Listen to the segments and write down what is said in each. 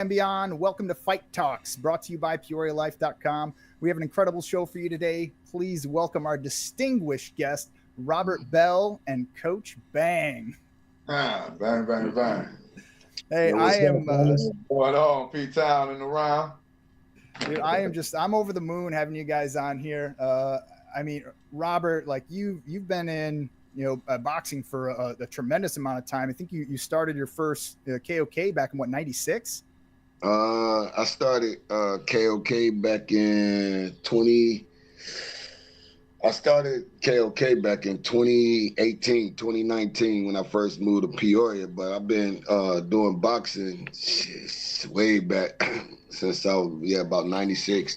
and beyond. Welcome to Fight Talks, brought to you by PeoriaLife.com. We have an incredible show for you today. Please welcome our distinguished guest, Robert Bell and Coach Bang. Bang, bang, bang. Hey, Yo, I what's up, am, fellas? What's going on, P-Town and around? dude, I'm over the moon having you guys on here. Robert, like you've been in, boxing for a tremendous amount of time. I think you started your first KOK back in what, 96? I started KOK back in 20. I started KOK back in 2018, 2019 when I first moved to Peoria. But I've been doing boxing way back since I was about 96.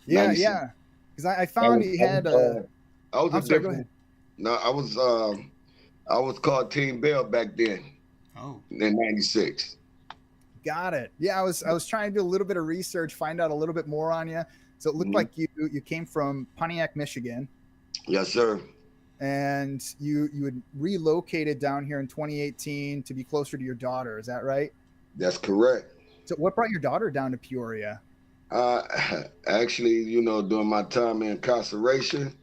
Yeah, 96. yeah. Because I found he had a. I was I'm a sorry. Go different. ahead. No, I was called Team Bell back then. Oh, In '96. Got it. Yeah, I was trying to do a little bit of research, find out a little bit more on you. So it looked like you came from Pontiac, Michigan, Yes, sir. and you had relocated down here in 2018 to be closer to your daughter. Is that right? That's correct. So what brought your daughter down to Peoria? Actually, during my time in incarceration,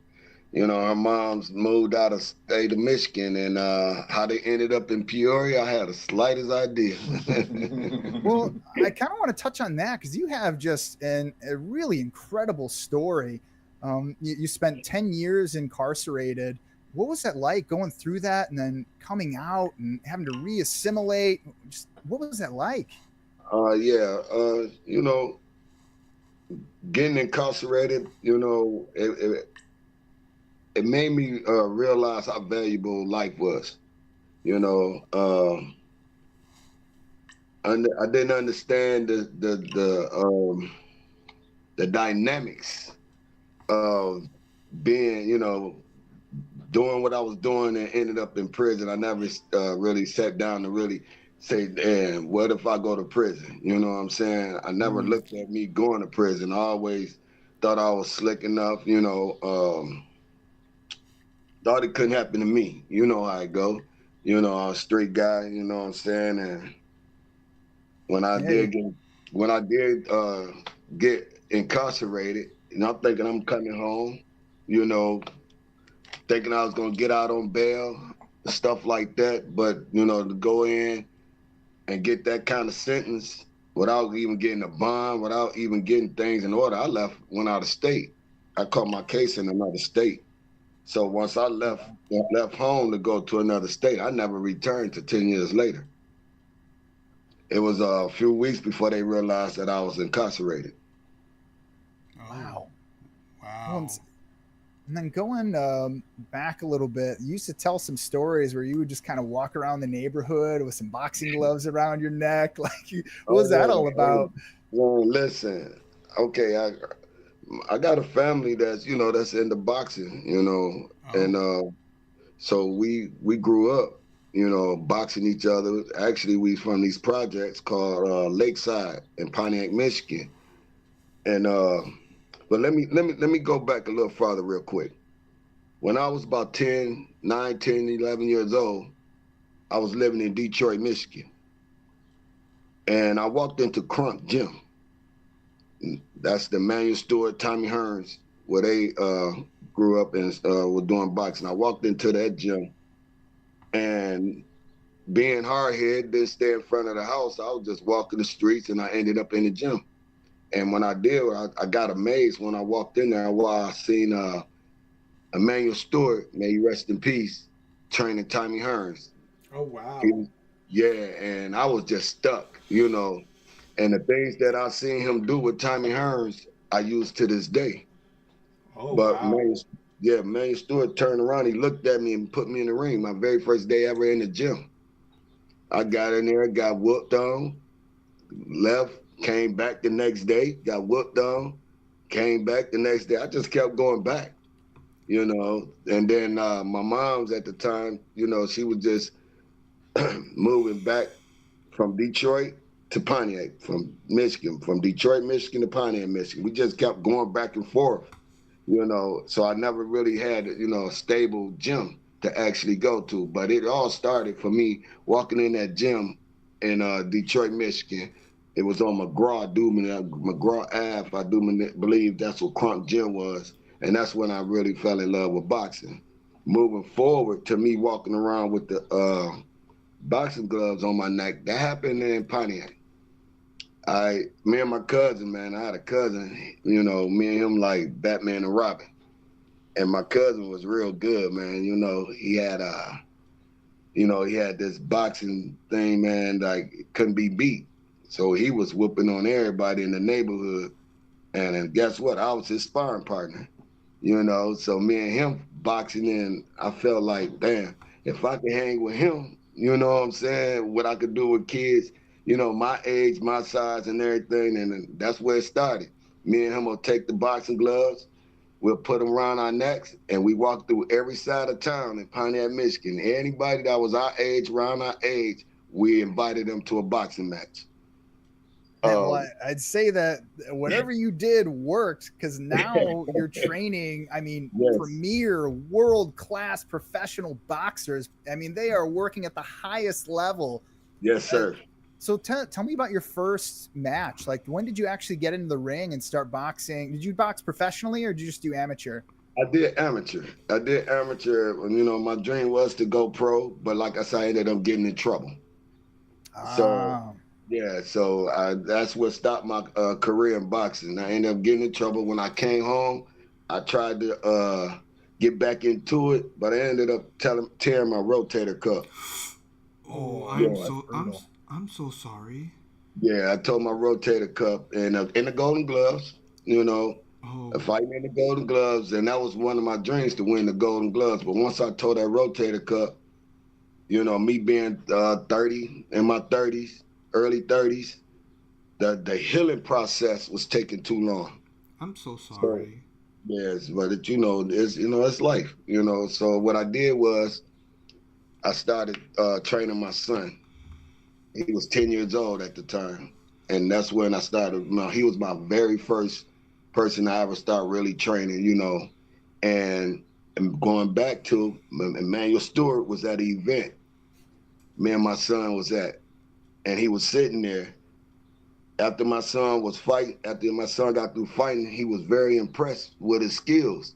her mom's moved out of state of Michigan, and how they ended up in Peoria, I had the slightest idea. Well, I kind of want to touch on that because you have just a really incredible story. You spent 10 years incarcerated. What was that like going through that and then coming out and having to reassimilate? Just what was that like? Yeah, getting incarcerated, it made me realize how valuable life was. You know, I didn't understand the dynamics of being, doing what I was doing and ended up in prison. I never really sat down to really say, damn, what if I go to prison? You know what I'm saying? I never looked at me going to prison. I always thought I was slick enough, thought it couldn't happen to me. You know how I go. I'm a street guy, you know what I'm saying? And when I Hey, did get incarcerated, I'm thinking I'm coming home, you know, thinking I was gonna get out on bail, stuff like that. But to go in and get that kind of sentence without even getting a bond, without even getting things in order, went out of state. I caught my case in another state. So once I left home to go to another state, I never returned to 10 years later. It was a few weeks before they realized that I was incarcerated. wow. Well, wow. and then going back a little bit, you used to tell some stories where you would just kind of walk around the neighborhood with some boxing gloves around your neck. What was that all about? Well, listen, okay, I got a family that's into boxing, Oh, and so we grew up, boxing each other. Actually, we from these projects called Lakeside in Pontiac, Michigan, and but let me go back a little farther real quick. When I was about 11 years old, I was living in Detroit, Michigan, and I walked into Crunk Gym. That's the Manuel Stewart, Tommy Hearns, where they grew up and were doing boxing. I walked into that gym, and being hard-headed, didn't stay in front of the house. I was just walking the streets, and I ended up in the gym. And when I did, I got amazed when I walked in there while I seen Emmanuel Stewart, may he rest in peace, training Tommy Hearns. oh wow. Yeah, and I was just stuck. And the things that I seen him do with Tommy Hearns, I use to this day. Oh But wow. Man Stewart turned around, he looked at me and put me in the ring. My very first day ever in the gym. I got in there, got whooped on, left, came back the next day, got whooped on, came back the next day. I just kept going back, And then my mom's at the time, she was just moving back from Detroit to Pontiac, from Michigan, from Detroit, Michigan to Pontiac, Michigan. We just kept going back and forth, So I never really had, a stable gym to actually go to. But it all started for me walking in that gym in Detroit, Michigan, It was on McGraw Ave. I do believe that's what Crunk Gym was. And that's when I really fell in love with boxing. Moving forward to me walking around with the boxing gloves on my neck, that happened in Pontiac. Me and my cousin, man, I had a cousin, you know, me and him like Batman and Robin. And my cousin was real good, man. You know, he had this boxing thing, man, like couldn't be beat. So he was whooping on everybody in the neighborhood. And guess what? I was his sparring partner, you know? So me and him boxing in, I felt like, damn, if I could hang with him, you know what I'm saying? What I could do with kids, you know, my age, my size and everything. And that's where it started. Me and him will take the boxing gloves, we'll put them around our necks, and we walk through every side of town in Pontiac, Michigan. Anybody that was our age, around our age, we invited them to a boxing match. Well, I'd say that whatever you did worked, because now you're training, I mean, yes. Premier world-class professional boxers. I mean, they are working at the highest level. Yes, sir. So tell me about your first match. Like, when did you actually get into the ring and start boxing? Did you box professionally or did you just do amateur? I did amateur. You know, my dream was to go pro, but like I said, I ended up getting in trouble. So, yeah, so that's what stopped my career in boxing. I ended up getting in trouble. When I came home, I tried to get back into it, but I ended up tearing my rotator cuff. Oh, I'm so sorry. Yeah, I tore my rotator cuff in the Golden Gloves, you know, fighting in the Golden Gloves, and that was one of my dreams to win the Golden Gloves. But once I tore that rotator cuff, you know, me being 30, in my 30s, early 30s, the healing process was taking too long. I'm so sorry. So, yes, but it's life, you know. So what I did was I started training my son. He was 10 years old at the time. And that's when I started. He was my very first person I ever started really training, you know. And going back to Emmanuel Stewart was at an event me and my son was at. And he was sitting there. After my son got through fighting, he was very impressed with his skills.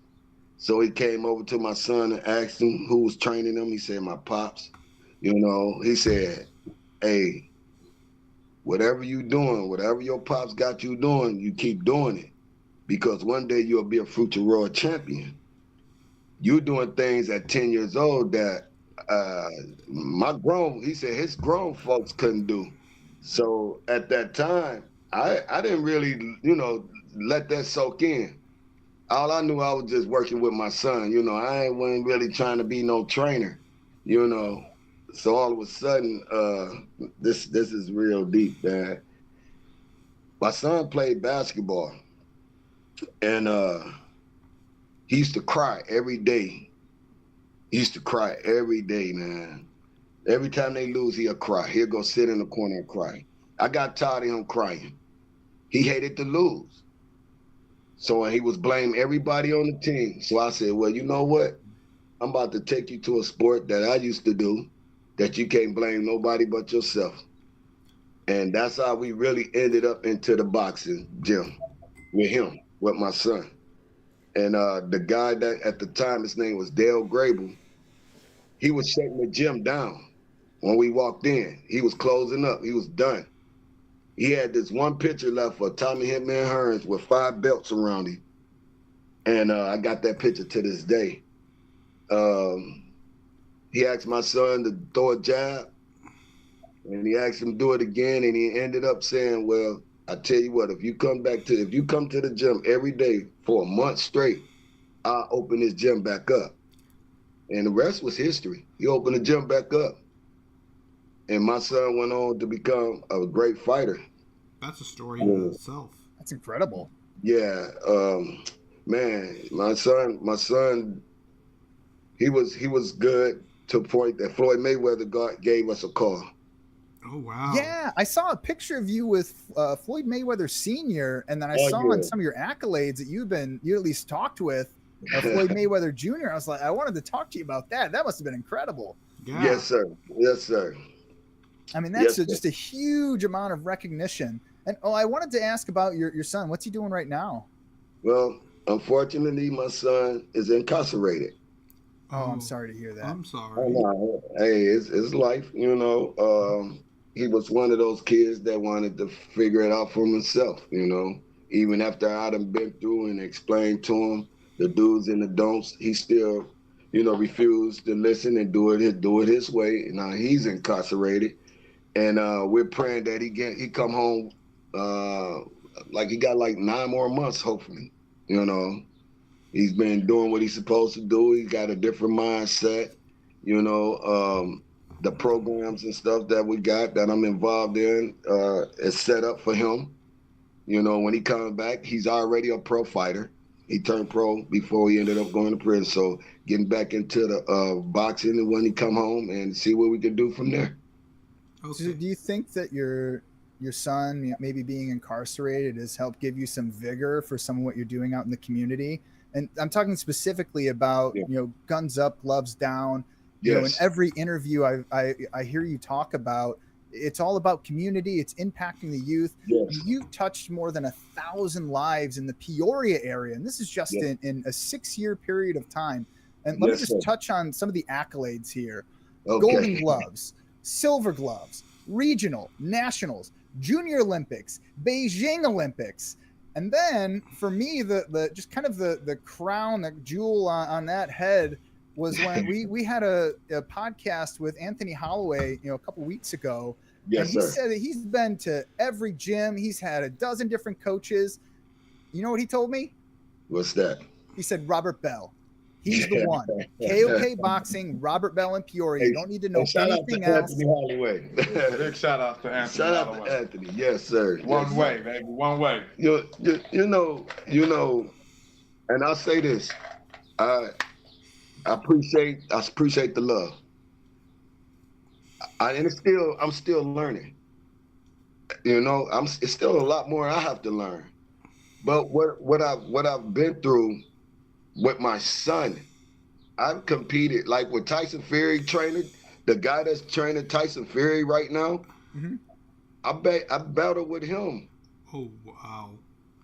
So he came over to my son and asked him who was training him. He said, my pops. You know, he said, hey, whatever you doing, whatever your pops got you doing, you keep doing it. Because one day you'll be a future world champion. You doing things at 10 years old that he said his grown folks couldn't do. So at that time, I didn't really, you know, let that soak in. All I knew, I was just working with my son. You know, I wasn't really trying to be no trainer, you know. So all of a sudden, this is real deep, man. My son played basketball, and he used to cry every day. He used to cry every day, man. Every time they lose, he'll cry. He'll go sit in the corner and cry. I got tired of him crying. He hated to lose. So he was blaming everybody on the team. So I said, well, you know what? I'm about to take you to a sport that I used to do that you can't blame nobody but yourself. And that's how we really ended up into the boxing gym with him, with my son. And the guy that at the time, his name was Dale Grable, he was shutting the gym down when we walked in. He was closing up. He was done. He had this one picture left for Tommy Hitman Hearns with 5 belts around him. And I got that picture to this day. He asked my son to throw a jab, and he asked him to do it again, and he ended up saying, well, I tell you what, if you come to the gym every day for a month straight, I'll open this gym back up. And the rest was history. He opened the gym back up. And my son went on to become a great fighter. That's a story in itself. That's incredible. Yeah, man, my son, he was good to a point that Floyd Mayweather gave us a call. Oh, wow. Yeah, I saw a picture of you with Floyd Mayweather Sr., and then I saw on some of your accolades that you at least talked with Floyd Mayweather Jr. I was like, I wanted to talk to you about that. That must have been incredible. Yeah. Yes, sir. Yes, sir. I mean, that's just a huge amount of recognition. And I wanted to ask about your son. What's he doing right now? Well, unfortunately, my son is incarcerated. Oh, I'm sorry to hear that. I'm Oh, sorry. no. Hey, it's life, you know. He was one of those kids that wanted to figure it out for himself, you know. Even after I done been through and explained to him the do's and the don'ts, he still, you know, refused to listen and do it his way. Now he's incarcerated, and we're praying that he come home, like he got like 9 more months, hopefully, you know. He's been doing what he's supposed to do. He got a different mindset, you know. The programs and stuff that we got that I'm involved in is set up for him. You know, when he comes back, he's already a pro fighter. He turned pro before he ended up going to prison. So getting back into the boxing and when he come home and see what we can do from there. So Okay. do you think that your son maybe being incarcerated has helped give you some vigor for some of what you're doing out in the community? And I'm talking specifically about, Yeah. guns up, gloves down. In Yes. every interview I hear you talk about, it's all about community. It's impacting the youth. Yes. You've touched more than 1,000 lives in the Peoria area, and this is just Yes. in a 6-year period of time. And let me Yes, just sir. touch on some of the accolades here. Okay. Golden gloves, silver gloves, regional, nationals, junior Olympics, Beijing Olympics. And then for me, the just kind of the crown, the jewel on that head was when we had a podcast with Anthony Holloway, a couple weeks ago. Yes, And he sir. said that he's been to every gym. He's had a dozen different coaches. You know what he told me? What's that? He said, Robert Bell. He's the one. KOK Boxing, Robert Bell in Peoria. You don't need to know shout out anything to else. Anthony Holloway. Big shout out to Anthony. Shout out to Holloway. Anthony. Yes, sir. One Yes, way, sir. baby. One way. You know, and I'll say this. I appreciate the love. And I'm still learning. You know, it's still a lot more I have to learn. But what I've been through with my son, I've competed like with Tyson Fury training, the guy that's training Tyson Fury right now. Mm-hmm. I battled with him. Oh wow.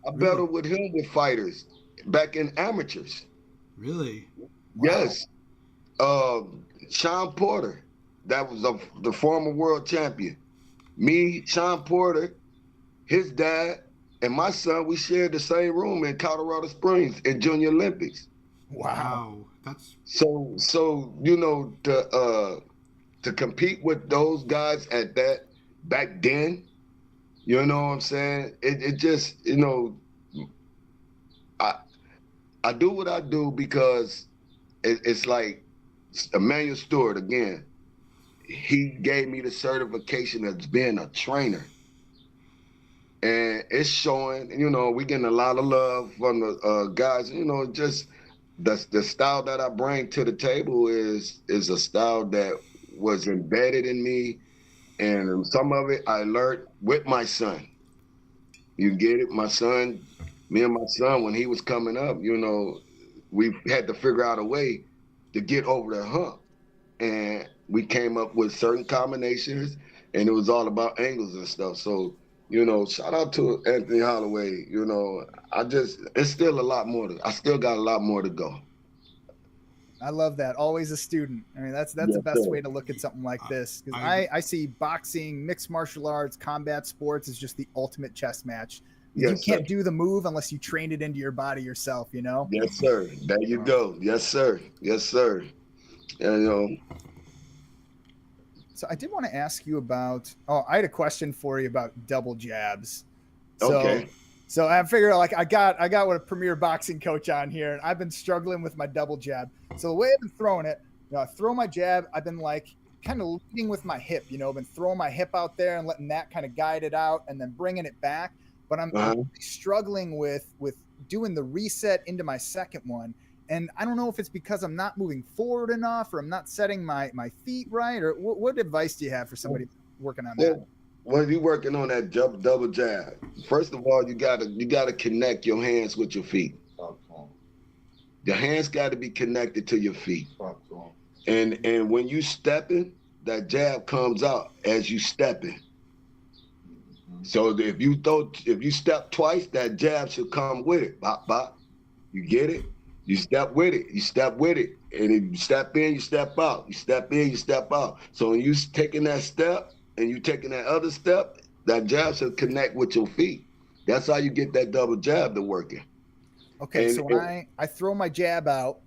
I battled with him with fighters back in amateurs. Really? Yes. Sean Porter, that was the former world champion. Me, Sean Porter, his dad, and my son, we shared the same room in Colorado Springs in Junior Olympics. Wow. That's So you know, to compete with those guys at that back then, you know what I'm saying? It just, you know, I do what I do because it's like Emmanuel Stewart again. He gave me the certification as being a trainer. And it's showing, you know, we getting a lot of love from the guys, you know, just the style that I bring to the table is a style that was embedded in me. And some of it I learned with my son. You get it? Me and my son, when he was coming up, you know, we had to figure out a way to get over the hump. And we came up with certain combinations, and it was all about angles and stuff. So, you know, shout out to Anthony Holloway. You know, it's still a lot more. I still got a lot more to go. I love that. Always a student. I mean, that's Yes, the best sir. way to look at something like this. Because I- I see boxing, mixed martial arts, combat sports is just the ultimate chess match. Yes, You can't sir. do the move unless you train it into your body yourself, you know? Yes, sir. There you go. Yes, sir. Yes, sir. And, you know, So I did want to ask you about, I had a question for you about double jabs. So, okay. So I figured like I got a premier boxing coach on here, and I've been struggling with my double jab. So the way I've been throwing it, I throw my jab. I've been like kind of leading with my hip, I've been throwing my hip out there and letting that kind of guide it out, and then bringing it back. But I'm really struggling with doing the reset into my second one. And I don't know if it's because I'm not moving forward enough, or I'm not setting my feet right, or what advice do you have for somebody working on that? When you're working on that double jab, first of all, you gotta connect your hands with your feet. Your hands got to be connected to your feet. And when you stepping, that jab comes out as you stepping. So if you step twice, that jab should come with it. Bop, bop. You get it? You step with it. You step with it. And if you step in, you step out. You step in, you step out. So when you taking that step and you taking that other step, that jab should connect with your feet. That's how you get that double jab to working. Okay, so when I throw my jab out,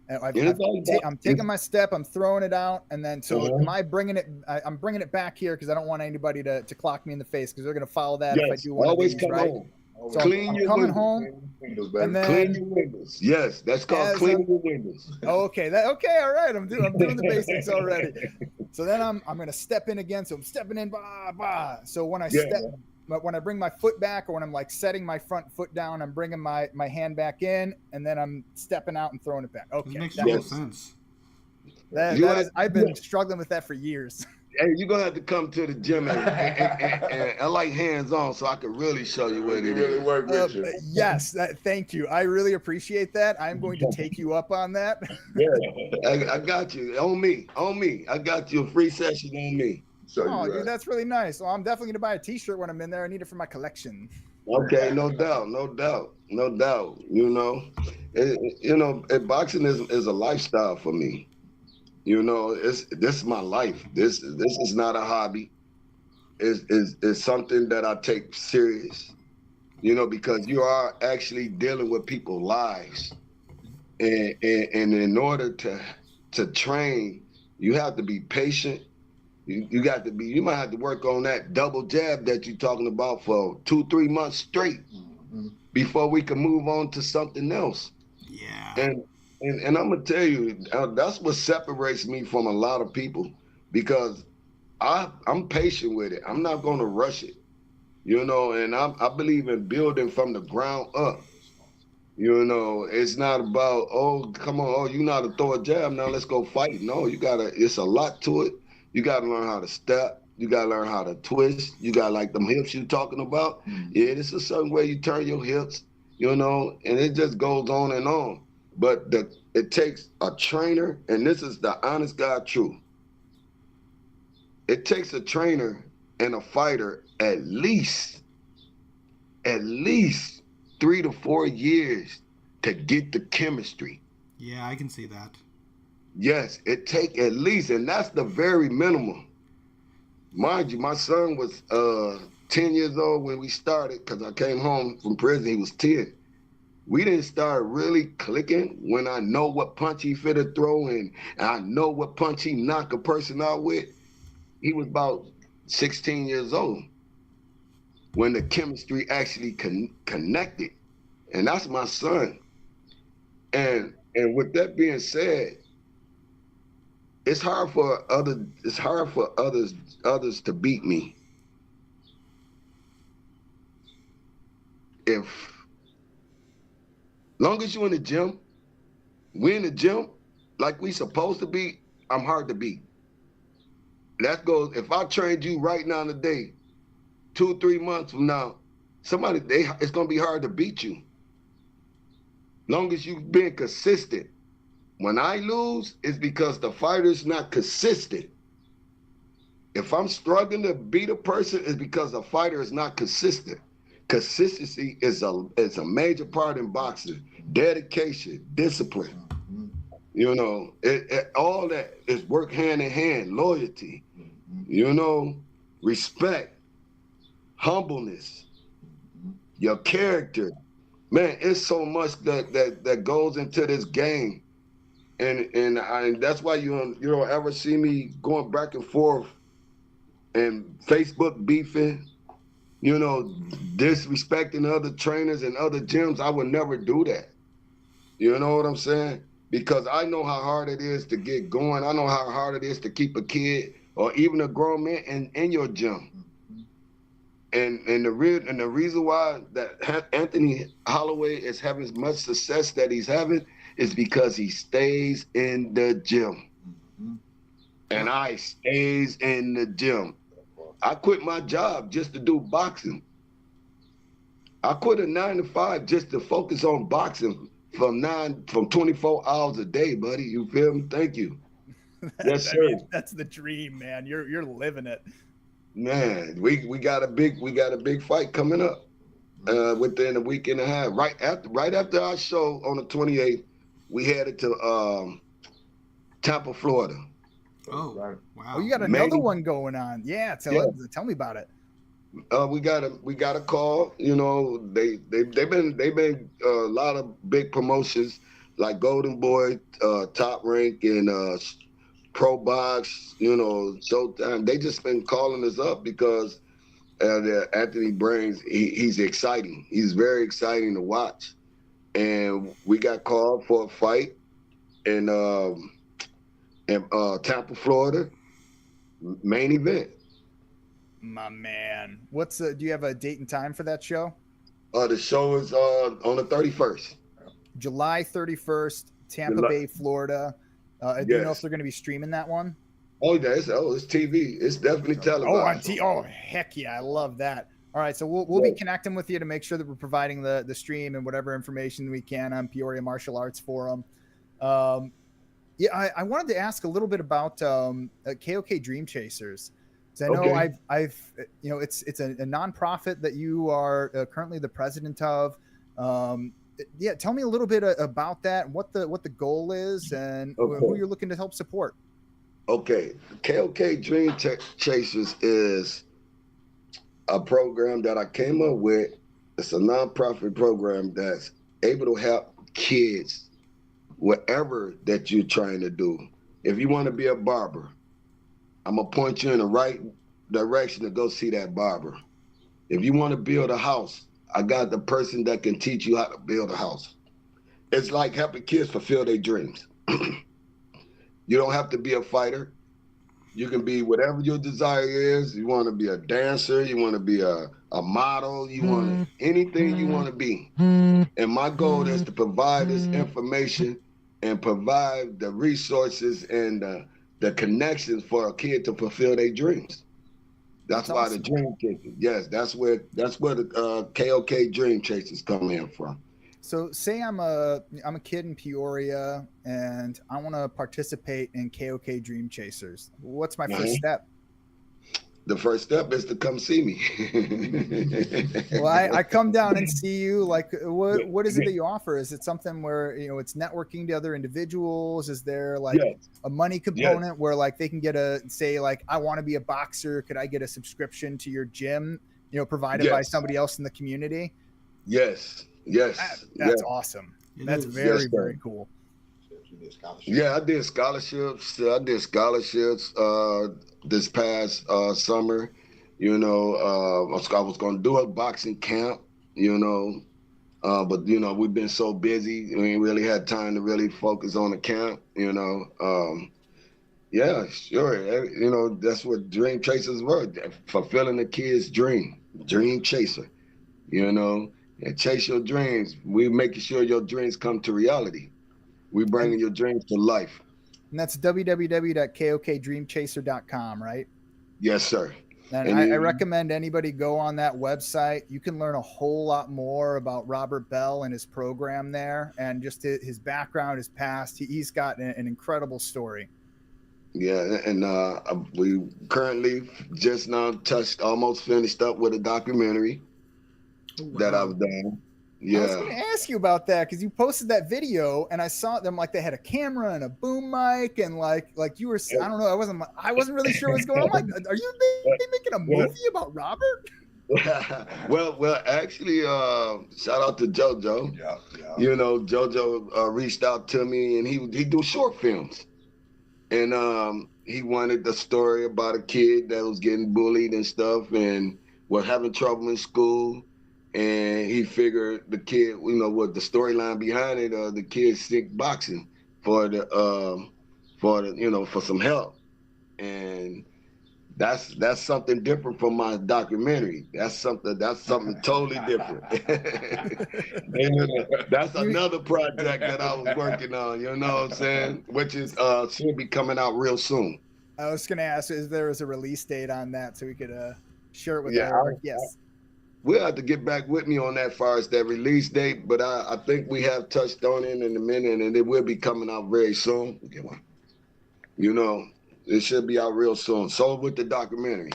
and I'm taking my step, I'm throwing it out, and then am I bringing it? I'm bringing it back here because I don't want anybody to clock me in the face because they're going to follow that if I do one always of these, come right? home. So I'm coming home, and then clean your windows. Yes, that's called cleaning your windows. Okay, all right. I'm doing the basics already. So then I'm going to step in again. So I'm stepping in, bah, bah. So when I when I bring my foot back, or when I'm like setting my front foot down, I'm bringing my hand back in, and then I'm stepping out and throwing it back. Okay, that makes total sense. I've been struggling with that for years. Hey, you're gonna have to come to the gym, and I like hands-on, so I can really show you what it really is. work with you. Yes, thank you. I really appreciate that. I'm going to take you up on that. Yeah, I got you. On me. I got you a free session on me. Oh, dude, that's really nice. Well, I'm definitely gonna buy a T-shirt when I'm in there. I need it for my collection. Okay, no doubt. You know, boxing is a lifestyle for me. You know, this is my life. This is not a hobby. It's something that I take serious. You know, because you are actually dealing with people's lives, and in order to train, you have to be patient. You might have to work on that double jab that you're talking about for 2-3 months straight before we can move on to something else. Yeah. And I'm gonna tell you, that's what separates me from a lot of people, because I'm patient with it. I'm not gonna rush it, you know. And I believe in building from the ground up. You know, it's not about, oh, come on, oh, you know how to throw a jab, now let's go fight. No, it's a lot to it. You gotta learn how to step. You gotta learn how to twist. You got like them hips you talking about. Yeah, it's a certain way you turn your hips, you know, and it just goes on and on. But it takes a trainer, and this is the honest God truth. It takes a trainer and a fighter at least 3 to 4 years to get the chemistry. Yeah, I can see that. Yes, it take at least, and that's the very minimum. Mind you, my son was 10 years old when we started, because I came home from prison, he was 10. We didn't start really clicking when I know what punch he finna throw, and I know what punch he knock a person out with. He was about 16 years old when the chemistry actually connected. And that's my son. And with that being said, it's hard for others to beat me. Long as you in the gym, we in the gym like we supposed to be, I'm hard to beat. That goes, if I trained you right now today, 2-3 months from now, it's gonna be hard to beat you. Long as you've been consistent. When I lose, it's because the fighter's not consistent. If I'm struggling to beat a person, it's because the fighter is not consistent. Consistency is a major part in boxing. Dedication, discipline. You know, all that is work hand in hand. Loyalty, you know, respect, humbleness, your character. Man, it's so much that goes into this game. And that's why you don't ever see me going back and forth and Facebook beefing, you know, disrespecting other trainers and other gyms. I would never do that. You know what I'm saying? Because I know how hard it is to get going. I know how hard it is to keep a kid or even a grown man in your gym. And the reason why that Anthony Holloway is having as much success that he's having is because he stays in the gym. And I stays in the gym. I quit my job just to do boxing. I quit a 9 to 5 just to focus on boxing from 24 hours a day, buddy. You feel me? Thank you. Yes, sir. That's the dream, man. You're living it. Man, we got a big fight coming up within a week and a half. Right after our show on the 28th, we headed to Tampa, Florida. Oh, Right. wow. Oh, you got another one going on. Yeah, tell me about it. We got a call. You know, they've been a lot of big promotions like Golden Boy, Top Rank, and Pro Box. You know, Showtime. They just been calling us up because Anthony Brains. He's exciting. He's very exciting to watch, and we got called for a fight in Tampa, Florida, main event. My man. Do you have a date and time for that show? The show is on the 31st. July 31st, Tampa Bay, Florida. Do you know if they're going to be streaming that one? Oh, it's TV. It's definitely televised. Oh, heck yeah. I love that. All right. So we'll be connecting with you to make sure that we're providing the stream and whatever information we can on Peoria Martial Arts Forum. I wanted to ask a little bit about KOK Dream Chasers. So I know I've it's a nonprofit that you are currently the president of. Tell me a little bit about that, what the goal is, and who you're looking to help support. Okay, KOK Dream Chasers is a program that I came up with. It's a nonprofit program that's able to help kids, whatever that you're trying to do. If you want to be a barber, I'm gonna point you in the right direction to go see that barber. If you want to build a house, I got the person that can teach you how to build a house. It's like helping kids fulfill their dreams. You don't have to be a fighter. You can be whatever your desire is. You want to be a dancer, you want to be a model, you want anything you want to be. And my goal is to provide this information and provide the resources and the connections for a kid to fulfill their dreams. That's why the Dream Chasers. Yes, that's where the KOK Dream Chasers come in from. So say I'm a kid in Peoria and I want to participate in KOK Dream Chasers. What's my first step? The first step is to come see me. Well, I come down and see you. Like, what is it that you offer? Is it something where it's networking to other individuals? Is there like a money component where like they can get I want to be a boxer? Could I get a subscription to your gym? Provided by somebody else in the community. Yes. That's awesome. That's very cool. Yeah, I did scholarships. This past summer. I was going to do a boxing camp. But we've been so busy, we ain't really had time to really focus on the camp. Yeah, sure. That's what Dream Chasers were, fulfilling the kid's dream chaser. And chase your dreams. We making sure your dreams come to reality. We bringing your dreams to life. And that's www.kokdreamchaser.com, right? Yes, sir. And I recommend anybody go on that website. You can learn a whole lot more about Robert Bell and his program there, and just his background, his past. He's got an incredible story. Yeah, and we currently just now almost finished up with a documentary that I've done. Yeah. I was going to ask you about that because you posted that video and I saw them like they had a camera and a boom mic and like you were, I don't know, I wasn't really sure what's going on. I'm like, are you making a movie about Robert? well, actually, shout out to JoJo. Yeah. JoJo reached out to me and he do short films, and he wanted the story about a kid that was getting bullied and stuff and was having trouble in school. And he figured the kid, what the storyline behind it, the kid sick boxing for some help. And that's something different from my documentary. That's something totally different. That's another project that I was working on, you know what I'm saying? Which is should be coming out real soon. I was gonna ask, is there a release date on that so we could share it with everyone? Yes. We'll have to get back with me on that as far as that release date, but I think we have touched on it in a minute, and it will be coming out very soon. Get one. It should be out real soon. So with the documentary.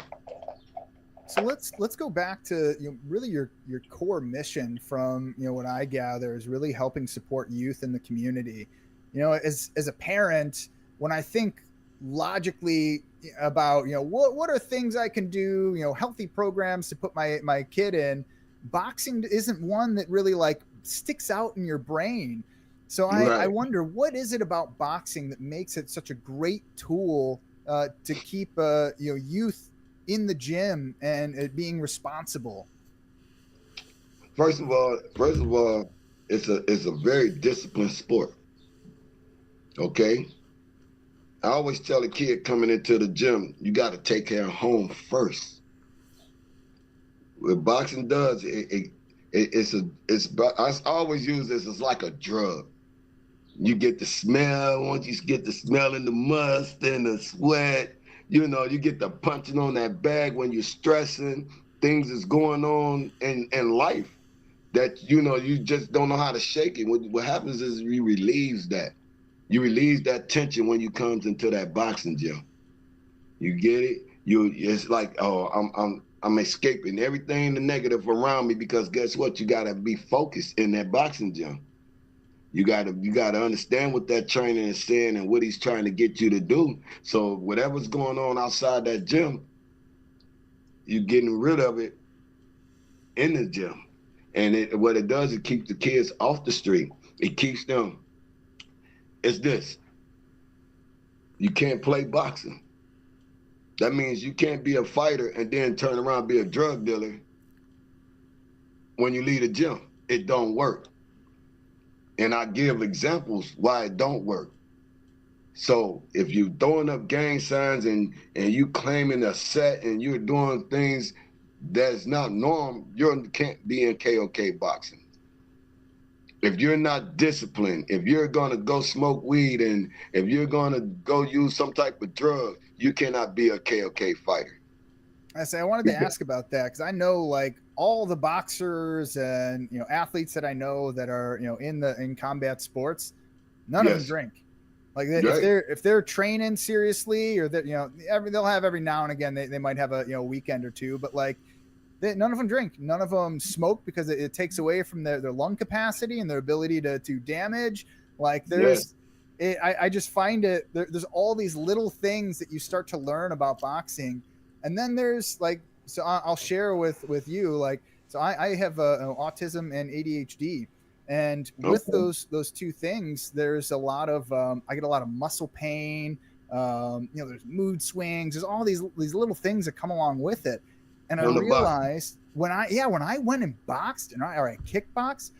So let's go back to really your core mission from what I gather is really helping support youth in the community. As a parent, when I think logically about what are things I can do, healthy programs to put my kid in, boxing isn't one that really like sticks out in your brain. So I Right. wonder, what is it about boxing that makes it such a great tool to keep youth in the gym and it being responsible? First of all, it's a very disciplined sport. Okay. I always tell a kid coming into the gym, you got to take care of home first. What boxing does, I always use this as like a drug. You get the smell. Once you get the smell in the must and the sweat, you get the punching on that bag when you're stressing. Things is going on in life that you just don't know how to shake it. What happens is you release that. You release that tension when you comes into that boxing gym. You get it? It's like, oh, I'm escaping everything the negative around me, because guess what? You gotta be focused in that boxing gym. You gotta understand what that trainer is saying and what he's trying to get you to do. So whatever's going on outside that gym, you're getting rid of it in the gym. And what it does, it keeps the kids off the street. It keeps them. It's this. You can't play boxing. That means you can't be a fighter and then turn around and be a drug dealer when you leave the gym. It don't work. And I give examples why it don't work. So if you're throwing up gang signs and you claiming a set and you're doing things that's not norm, you can't be in KOK boxing. If you're not disciplined, if you're gonna go smoke weed and if you're gonna go use some type of drug, you cannot be a KOK fighter. I wanted to ask about that because I know like all the boxers and athletes that I know that are in combat sports, none of them Yes. drink. Like Right. if they're training seriously, or that they'll have every now and again they might have a weekend or two, but like none of them drink. None of them smoke because it takes away from their lung capacity and their ability to damage. Like there's, I just find there's all these little things that you start to learn about boxing, and then there's like, so I'll share with you like, so I have autism and ADHD, and with Okay. those two things, there's a lot of I get a lot of muscle pain. There's mood swings. There's all these little things that come along with it. And I On the box. realized when I went and boxed or I kickboxed,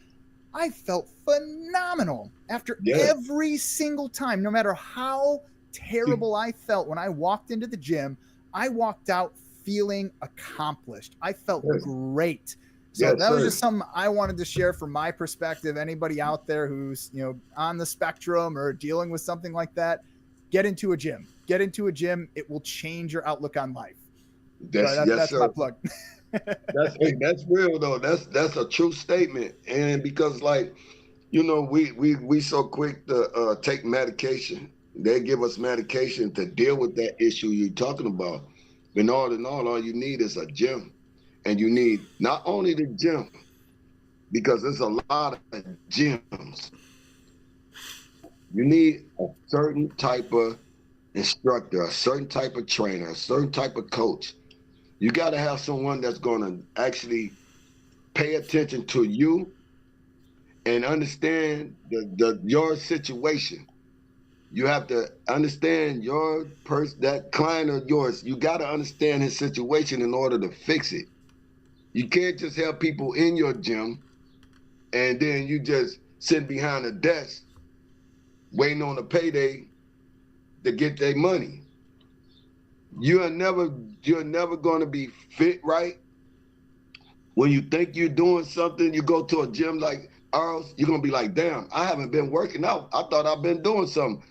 I felt phenomenal after Yes. every single time, no matter how terrible I felt when I walked into the gym, I walked out feeling accomplished. I felt Yes. great. So Yes, that was sir. just something I wanted to share from my perspective. Anybody out there who's, on the spectrum or dealing with something like that, get into a gym. Get into a gym. It will change your outlook on life. Yes, That's sir. my plug. That's real though. That's a true statement. And because like, we so quick to take medication. They give us medication to deal with that issue you're talking about. But in all you need is a gym. And you need not only the gym, because there's a lot of gyms. You need a certain type of instructor, a certain type of trainer, a certain type of coach. You got to have someone that's going to actually pay attention to you and understand your situation. You have to understand that client of yours. You got to understand his situation in order to fix it. You can't just have people in your gym and then you just sit behind a desk waiting on a payday to get their money. You're never going to be fit right. When you think you're doing something, you go to a gym like ours, you're going to be like, damn, I haven't been working out. I thought I've been doing something.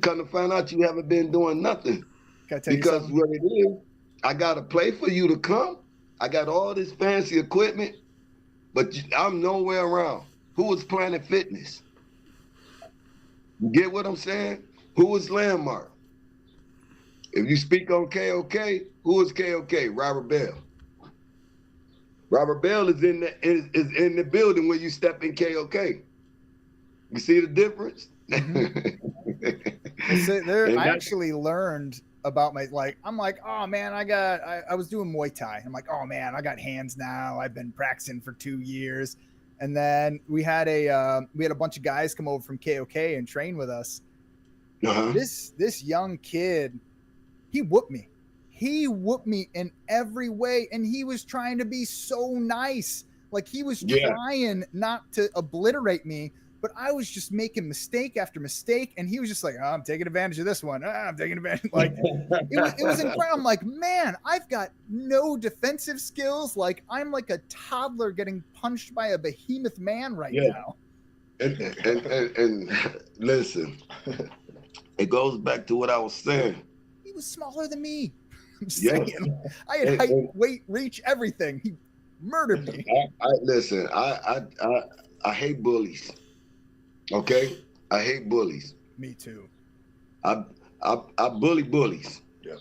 Come to find out you haven't been doing nothing. Can I tell you Because something? what it is, I got to play for you to come. I got all this fancy equipment, but I'm nowhere around. Who is Planet Fitness? You get what I'm saying? Who is Landmark? If you speak on KOK, who is KOK? Robert Bell. Robert Bell is in the building when you step in KOK. You see the difference? Well, see, And I that- actually learned about I'm like, oh man, I was doing Muay Thai. I'm like, oh man, I got hands now. I've been practicing for 2 years. And then we had a bunch of guys come over from KOK and train with us. This young kid, he whooped me. He whooped me in every way, and he was trying to be so nice. Like he was trying not to obliterate me, but I was just making mistake after mistake, and he was just like, oh, I'm taking advantage of this one. Oh, I'm taking advantage. Like it was incredible. I'm like, man, I've got no defensive skills. Like I'm like a toddler getting punched by a behemoth man right now. And listen, it goes back to what I was saying. He was smaller than me. I'm saying, I had height, weight, reach, everything. He murdered me. Listen, I hate bullies. Okay, I hate bullies. Me too. I bully bullies. Yeah.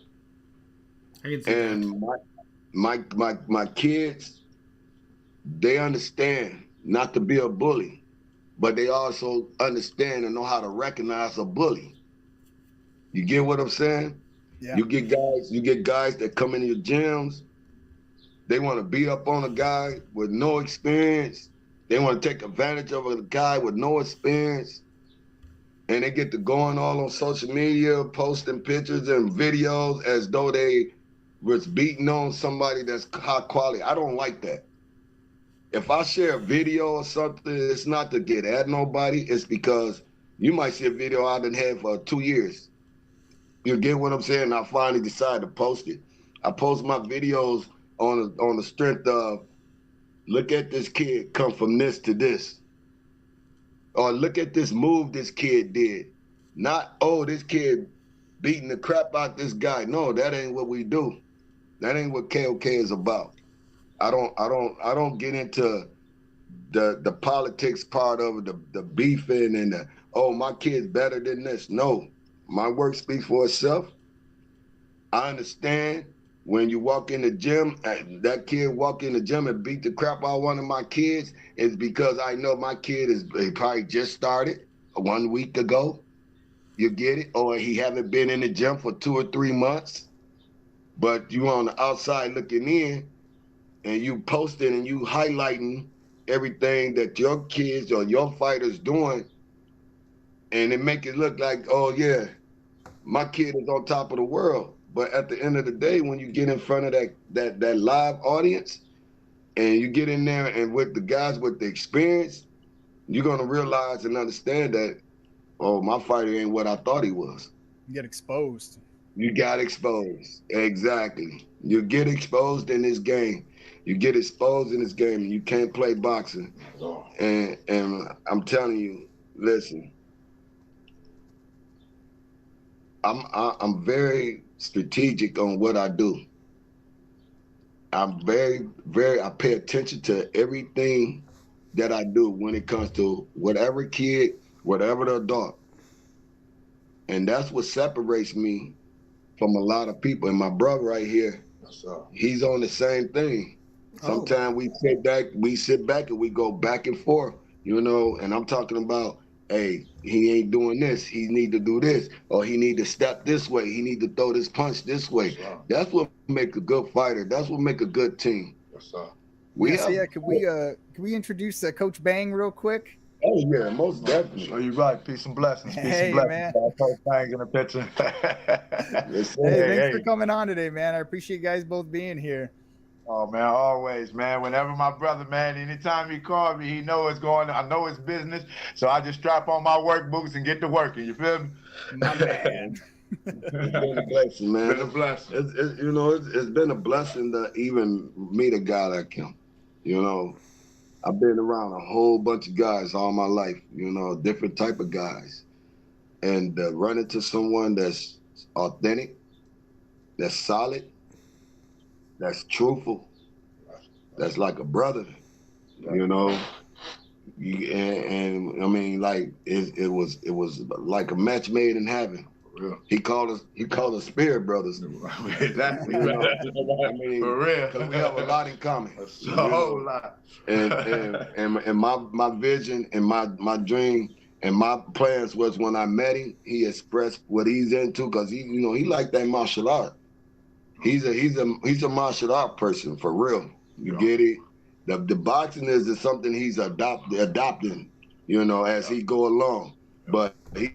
I can see and that. my kids, they understand not to be a bully, but they also understand and know how to recognize a bully. You get what I'm saying? Yeah. You get guys that come into your gyms. They want to beat up on a guy with no experience. They want to take advantage of a guy with no experience. And they get to going all on social media, posting pictures and videos as though they was beating on somebody that's high quality. I don't like that. If I share a video or something, it's not to get at nobody. It's because you might see a video I done had for 2 years. You get what I'm saying? I finally decided to post it. I post my videos on the strength of, look at this kid come from this to this. Or look at this move this kid did. Not, oh, this kid beating the crap out this guy. No, that ain't what we do. That ain't what KOK is about. I don't get into the politics part of it, the beefing and the, oh, my kid's better than this. No, my work speaks for itself. I understand when you walk in the gym, that kid walk in the gym and beat the crap out of one of my kids, is because I know my kid he probably just started 1 week ago. You get it? Or he haven't been in the gym for 2 or 3 months. But you on the outside looking in, and you posting and you highlighting everything that your kids or your fighters doing, and it make it look like, oh yeah, my kid is on top of the world. But at the end of the day, when you get in front of that live audience, and you get in there and with the guys with the experience, you're gonna realize and understand that, oh, my fighter ain't what I thought he was. You get exposed. You got exposed. Exactly. You get exposed in this game. You get exposed in this game, and you can't play boxing. And I'm telling you, listen, I'm very strategic on what I do. I'm very, I pay attention to everything that I do when it comes to whatever kid, whatever the adult. And that's what separates me from a lot of people. And my brother right here, he's on the same thing. Sometimes we sit back and we go back and forth, and I'm talking about, hey, he ain't doing this. He need to do this, or he need to step this way. He need to throw this punch this way. That's what make a good fighter. That's what make a good team. Could we introduce Coach Bang real quick? Oh yeah, most definitely. Oh, you're right. Peace and blessings. Peace and blessings. Man. Coach Bang in the picture. Thanks for coming on today, man. I appreciate you guys both being here. Oh man, always, man. Whenever my brother, man, anytime he called me, he know what's going on. I know it's business, so I just strap on my work boots and get to working. You feel me? My man. It's been a blessing, man. Been a blessing. It's been a blessing to even meet a guy like him. I've been around a whole bunch of guys all my life. Different type of guys, and run into someone that's authentic, that's solid, that's truthful, that's like a brother, and I mean, like it was like a match made in heaven. Real. He called us Spirit Brothers. Exactly. You know, I mean, For real. because we have a lot in common. A whole lot. And my vision and my dream and my plans was when I met him, he expressed what he's into because he liked that martial art. He's a martial art person for real. You get it? The boxing is something he's adopting, as he go along. But he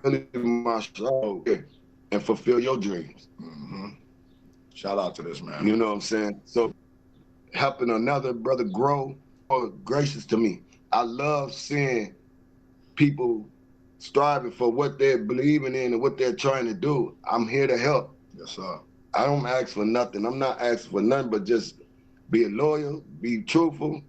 really martial art and fulfill your dreams. Mm-hmm. Shout out to this man. You know what I'm saying? So helping another brother grow, gracious to me. I love seeing people striving for what they're believing in and what they're trying to do. I'm here to help. Yes, sir. I don't ask for nothing. I'm not asking for nothing but just be loyal, be truthful.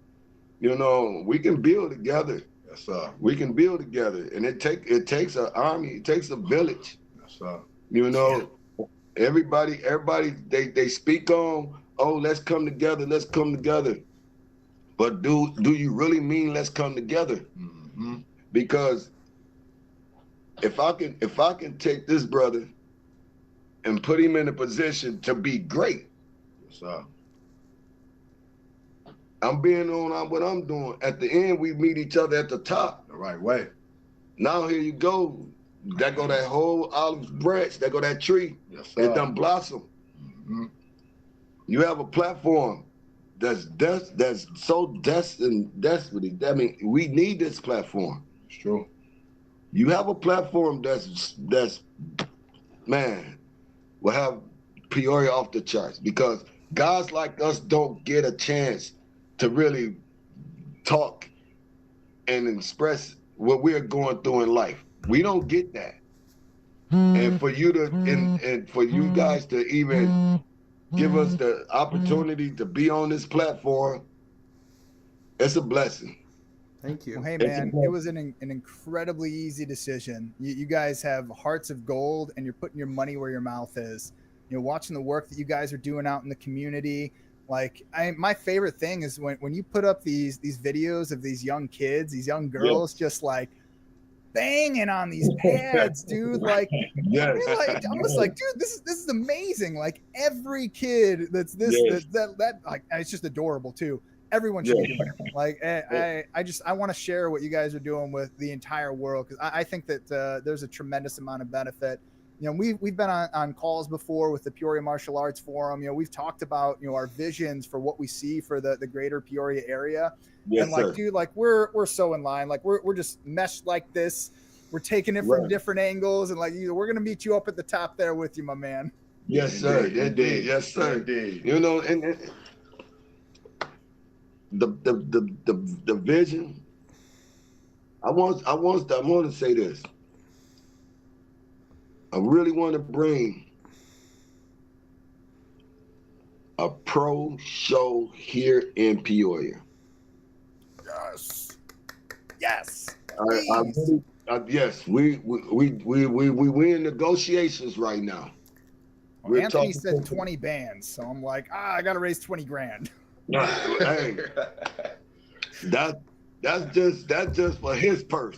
We can build together. Yes, sir. We can build together. And it takes an army, it takes a village. Yes, sir. Everybody they speak on, oh, let's come together. But do you really mean let's come together? Mm-hmm. Because if I can take this brother and put him in a position to be great, yes, sir. I'm being on what I'm doing. At the end, we meet each other at the top. The right way. Now here you go. That go that whole olive branch. That go that tree. Yes, sir. It done blossom. Mm-hmm. You have a platform that's so desperately. I mean, we need this platform. It's true. You have a platform that's man, will have Peoria off the charts because guys like us don't get a chance to really talk and express what we're going through in life. We don't get that. And for you to and for you guys to even give us the opportunity to be on this platform, it's a blessing. Thank you. Well, hey, man, it was an incredibly easy decision. You guys have hearts of gold, and you're putting your money where your mouth is. Watching the work that you guys are doing out in the community. My favorite thing is when you put up these videos of these young kids, these young girls, just like banging on these pads, dude. Yes. I'm just like, dude, this is amazing. Like every kid that's it's just adorable too. Everyone should be there. I want to share what you guys are doing with the entire world because I think that there's a tremendous amount of benefit. We've been on calls before with the Peoria Martial Arts Forum. We've talked about our visions for what we see for the greater Peoria area. Yes, and dude, we're so in line. We're just meshed like this. We're taking it from different angles, and we're gonna meet you up at the top there with you, my man. Yes, sir. Indeed. Yes, sir. Indeed. And the vision. I want to say this. I really want to bring a pro show here in Peoria. Yes. Yes. We in negotiations right now. Well, Anthony said 20 bands, so I'm like, I got to raise 20 grand. Hey, that's just for his purse.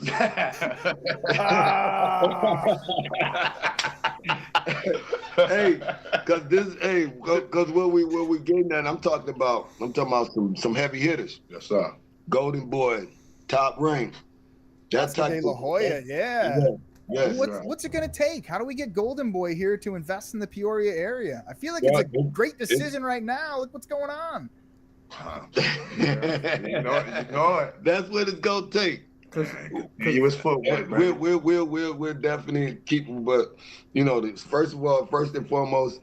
Hey, cause what we getting at, I'm talking about some heavy hitters. Yes, sir. Golden Boy, top rank. That's De La Hoya, yeah. Yes. What's it gonna take? How do we get Golden Boy here to invest in the Peoria area? I feel like it's a great decision right now. Look what's going on. You know it. That's what it's gonna take. He was footwork, man. We'll definitely keep him, but first and foremost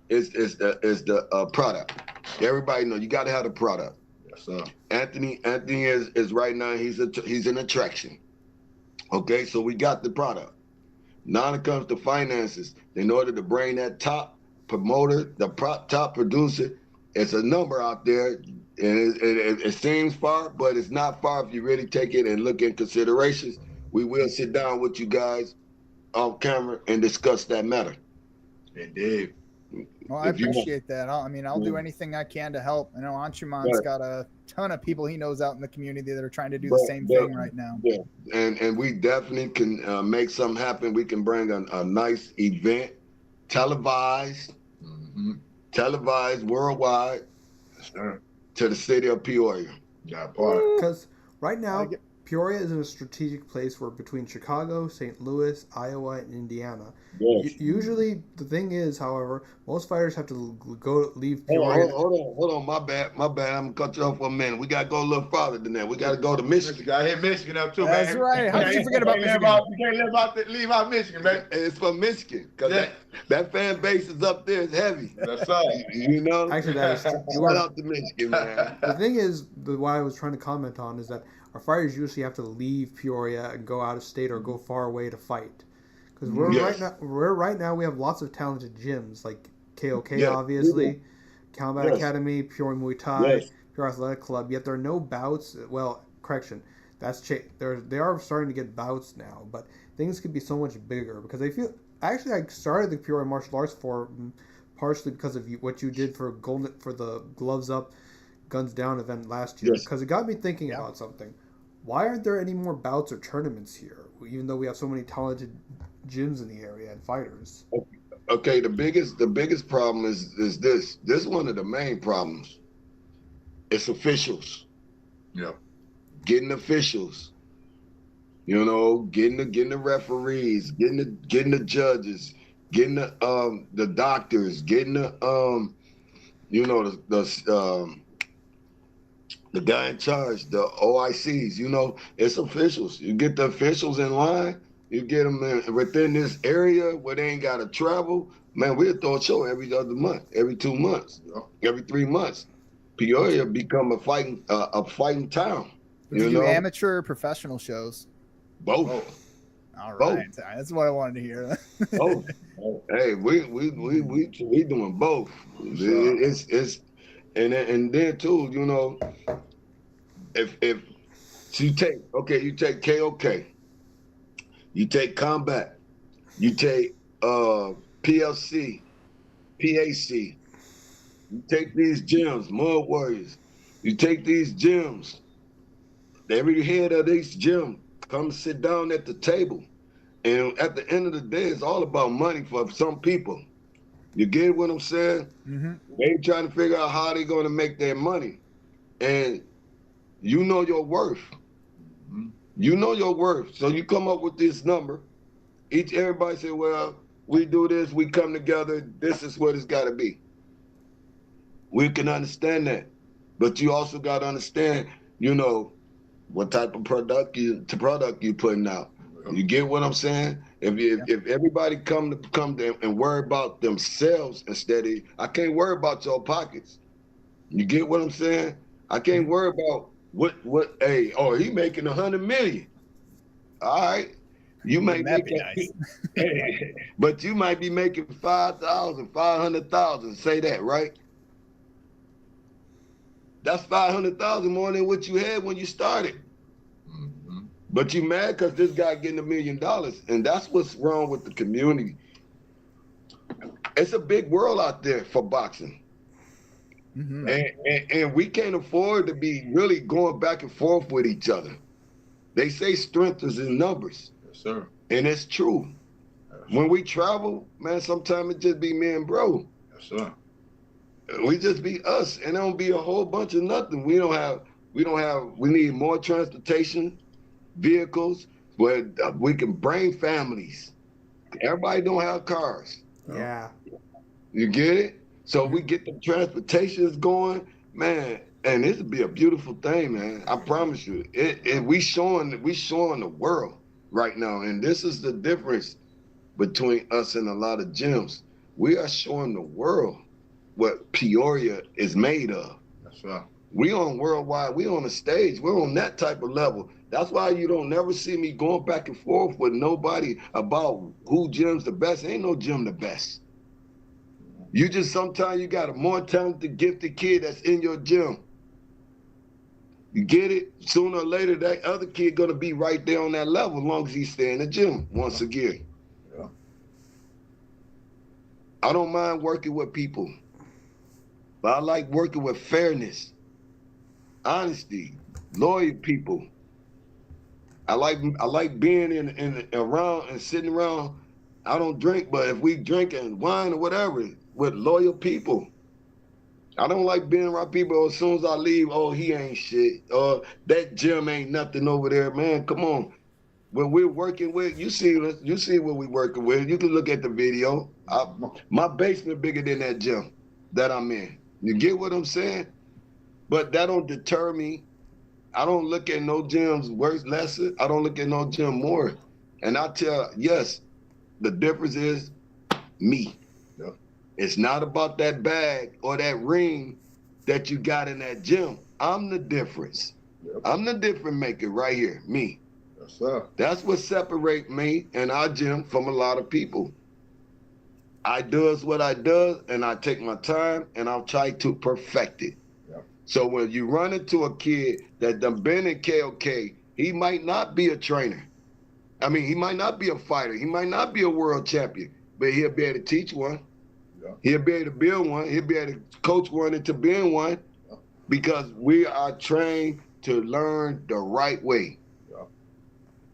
is the product. Everybody know you got to have the product. Yes, sir. Anthony is right now. He's an attraction. Okay, so we got the product. Now it comes to finances. In order to bring that top promoter, the top producer, it's a number out there. And it seems far, but it's not far if you really take it and look in considerations. We will sit down with you guys off camera and discuss that matter. Indeed. Well, I If you want. appreciate that. I'll do anything I can to help. I know Anshuman's got a ton of people he knows out in the community that are trying to do the same thing right now. Yeah, and we definitely can make something happen. We can bring a nice event, televised, televised worldwide, to the city of Peoria. Because right now, Peoria is in a strategic place where between Chicago, St. Louis, Iowa, and Indiana. Yes. Usually, the thing is, however, most fighters have to leave Peoria. Hold on, my bad. I'm gonna cut you off for a minute. We gotta go a little farther than that. We gotta go to Michigan. I hit Michigan up too, That's man. right. How did you forget about Michigan? You can't leave out Michigan, man. It's from Michigan, because that fan base is up there. It's heavy. That's right. You know? Actually, that is Shout out to Michigan, man. The thing is, what I was trying to comment on is that our fighters usually have to leave Peoria and go out of state or go far away to fight. Because right now we have lots of talented gyms like KOK, obviously, Combat Academy, Peoria Muay Thai, Peoria Athletic Club. Yet there are no bouts. Well, correction, they are starting to get bouts now, but things could be so much bigger because I started the Peoria Martial Arts Forum partially because of what you did for the Gloves Up, Guns Down event last year. Because it got me thinking about something. Why aren't there any more bouts or tournaments here, even though we have so many talented gyms in the area and fighters? Okay, the biggest problem is this. This is one of the main problems. It's officials. Yep. Getting officials. You know, getting the referees, getting the judges, getting the doctors, getting the the guy in charge, the OICs. You know, it's officials. You get the officials in line. You get them within this area where they ain't got to travel. Man, we'll throw a show every other month, every 2 months, every 3 months. Peoria become a fighting town. You do amateur or professional shows? Both. All right, that's what I wanted to hear. Both. Hey, we doing both. It's and then too, you know, if you take KOK. You take Combat, you take PLC, PAC, you take these gyms, Mud Warriors, you take these gyms, every head of these gyms come sit down at the table. And at the end of the day, it's all about money for some people. You get what I'm saying? Mm-hmm. They trying to figure out how they're going to make their money. And you know your worth. You know your worth. So you come up with this number. Everybody say, well, we do this, we come together, this is what it's got to be. We can understand that. But you also got to understand, you know, what type of product you putting out. You get what I'm saying? If everybody come and worry about themselves instead of, I can't worry about your pockets. You get what I'm saying? I can't worry about he making 100 million. All right. You may make nice. but you might be making 5,000, 500,000. Say that, right? That's 500,000 more than what you had when you started. Mm-hmm. But you mad because this guy getting $1 million. And that's what's wrong with the community. It's a big world out there for boxing. Mm-hmm. And we can't afford to be really going back and forth with each other. They say strength is in numbers. Yes, sir. And it's true. When we travel, man, sometimes it just be me and bro. Yes, sir. We just be us, and it don't be a whole bunch of nothing. We need more transportation vehicles where we can bring families. Everybody don't have cars. Yeah. You get it? So we get the transportations going, man, and this would be a beautiful thing, man. I promise you. We showing the world right now, and this is the difference between us and a lot of gyms. We are showing the world what Peoria is made of. That's right. We on worldwide. We on the stage. We're on that type of level. That's why you don't never see me going back and forth with nobody about who gym's the best. Ain't no gym the best. You just sometimes you got a more talented, gifted kid that's in your gym. You get it? Sooner or later, that other kid gonna be right there on that level as long as he stay in the gym once again. Yeah. I don't mind working with people, but I like working with fairness, honesty, loyal people. I like being in around and sitting around. I don't drink, but if we drinking wine or whatever with loyal people. I don't like being around people as soon as I leave, oh, he ain't shit. Or that gym ain't nothing over there, man. Come on. When we're working with, you see what we're working with. You can look at the video. My basement bigger than that gym that I'm in. You get what I'm saying? But that don't deter me. I don't look at no gyms worse, lesser. I don't look at no gym more. And I tell, yes, the difference is me. Yeah. It's not about that bag or that ring that you got in that gym. I'm the difference. Yep. I'm the difference maker right here, me. Yes, sir. That's what separates me and our gym from a lot of people. I does what I does, and I take my time, and I'll try to perfect it. Yep. So when you run into a kid that done been in KOK, he might not be a trainer. I mean, he might not be a fighter. He might not be a world champion, but he'll be able to teach one. Yeah. He'll be able to build one. He'll be able to coach one into being one, because we are trained to learn the right way. Yeah.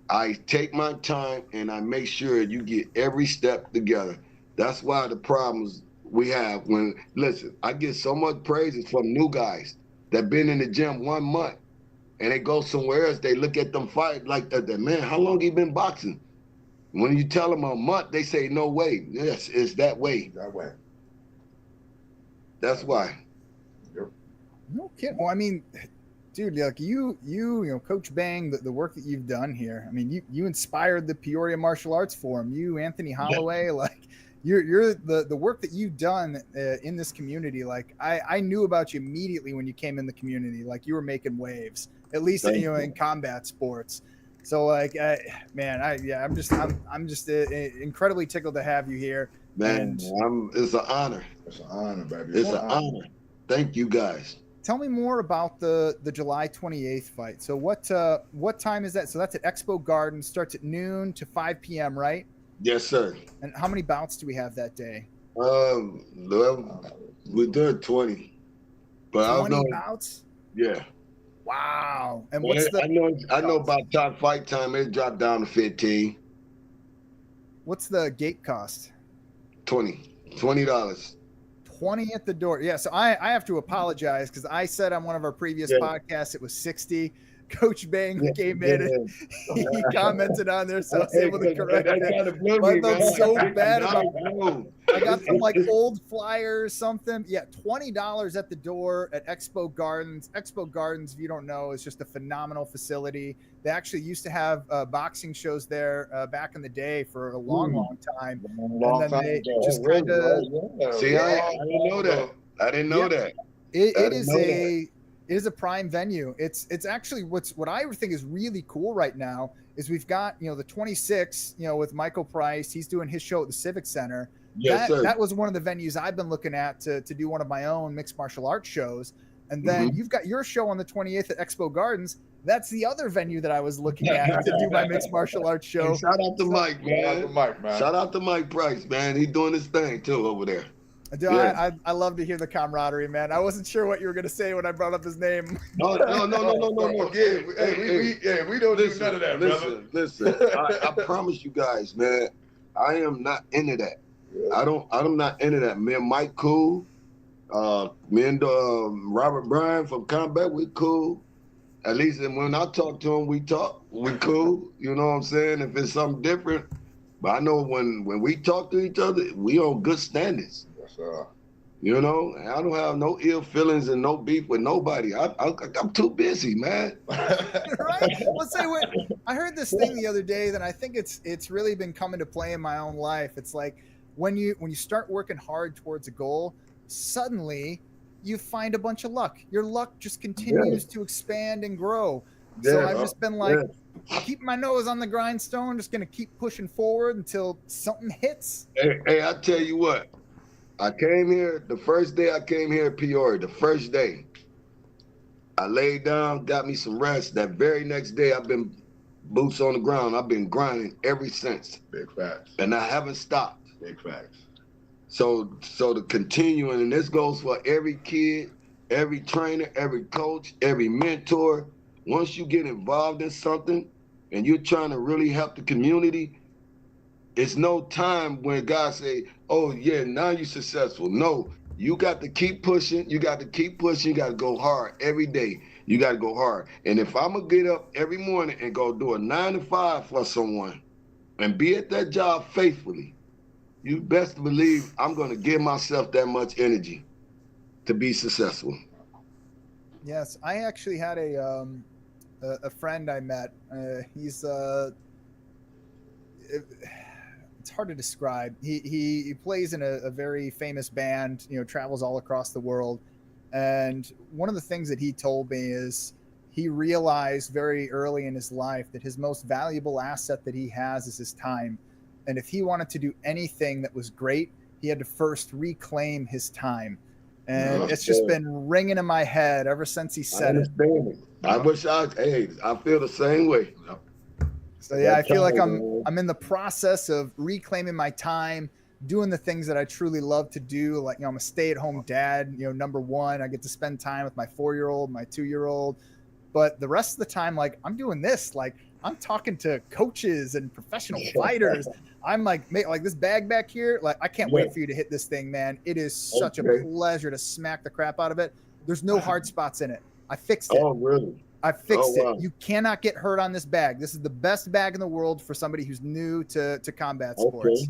I take my time and I make sure you get every step together. That's why the problems we have when, listen, I get so much praises from new guys that been in the gym 1 month and they go somewhere else, they look at them fight like that, man, how long you been boxing? When you tell them a month, they say, no way. Yes, it's that way. That way. That's why. Yep. No kidding. Well, I mean, dude, like you know, Coach Bang, the work that you've done here. I mean, you inspired the Peoria Martial Arts Forum. You, Anthony Holloway, yeah. Like you're the work that you've done in this community. Like I knew about you immediately when you came in the community. Like you were making waves, at least in combat sports. So like, I'm just incredibly tickled to have you here. Man, it's an honor. It's an honor, baby. It's an honor. Thank you guys. Tell me more about the July 28th fight. So what time is that? So that's at Expo Gardens. Starts at noon to 5 p.m. Right? Yes, sir. And how many bouts do we have that day? We did 20. But 20 bouts? Yeah. Wow. And what's I know about top fight time, it dropped down to 15. What's the gate cost? $20. 20 at the door. Yeah, so I have to apologize because I said on one of our previous podcasts it was 60. Coach Bang came in and he commented on there, so I was able to correct it. I felt so bad about it. I got some like old flyer or something. Yeah, $20 at the door at Expo Gardens. Expo Gardens, if you don't know, is just a phenomenal facility. They actually used to have boxing shows there back in the day for a long time. And then they just kind of... See, I didn't know that. I didn't know that. It is a prime venue. It's actually what I think is really cool right now is we've got, the 26, with Michael Price. He's doing his show at the Civic Center. Yes, that was one of the venues I've been looking at to do one of my own mixed martial arts shows. And then you've got your show on the 28th at Expo Gardens. That's the other venue that I was looking at to do my mixed martial arts show. And shout out to Mike, man. Shout out to Mike Price, man. He's doing his thing too over there. I love to hear the camaraderie, man. I wasn't sure what you were going to say when I brought up his name. No. We don't do none of that, brother. Listen, I promise you guys, man, I am not into that. I'm not into that. Me and Mike cool. Me and Robert Bryan from Combat, we cool. At least when I talk to him, we talk. We cool. You know what I'm saying? If it's something different. But I know when we talk to each other, we on good standards. You know, I don't have no ill feelings and no beef with nobody. I'm too busy, man. Right? Let's say I heard this thing the other day that I think it's really been coming to play in my own life. It's like when you start working hard towards a goal, suddenly you find a bunch of luck. Your luck just continues to expand and grow. So I've just been like, keep my nose on the grindstone, just gonna keep pushing forward until something hits. Hey, I tell you what. I came here, the first day I came here at Peoria, the first day, I laid down, got me some rest. That very next day, I've been boots on the ground. I've been grinding ever since. Big facts. And I haven't stopped. Big facts. So the continuing, and this goes for every kid, every trainer, every coach, every mentor. Once you get involved in something and you're trying to really help the community, it's no time when guys say, oh yeah, now you're successful. No, you got to keep pushing. You got to keep pushing. You got to go hard every day. You got to go hard. And if I'm going to get up every morning and go do a 9 to 5 for someone and be at that job faithfully, you best believe I'm going to give myself that much energy to be successful. Yes, I actually had a friend I met. He's it's hard to describe. He plays in a very famous band. You know, travels all across the world. And one of the things that he told me is he realized very early in his life that his most valuable asset that he has is his time. And if he wanted to do anything that was great, he had to first reclaim his time. And it's just been ringing in my head ever since he said it. I wish I feel the same way. So yeah, I feel like I'm in the process of reclaiming my time, doing the things that I truly love to do. Like, you know, I'm a stay-at-home dad, you know, number one. I get to spend time with my 4-year-old, my 2-year-old. But the rest of the time, like, I'm doing this. Like, I'm talking to coaches and professional fighters. I'm like this bag back here. Like, I can't wait for you to hit this thing, man. It is such a pleasure to smack the crap out of it. There's no hard spots in it. I fixed it. Oh, really? I fixed it. You cannot get hurt on this bag. This is the best bag in the world for somebody who's new to combat sports.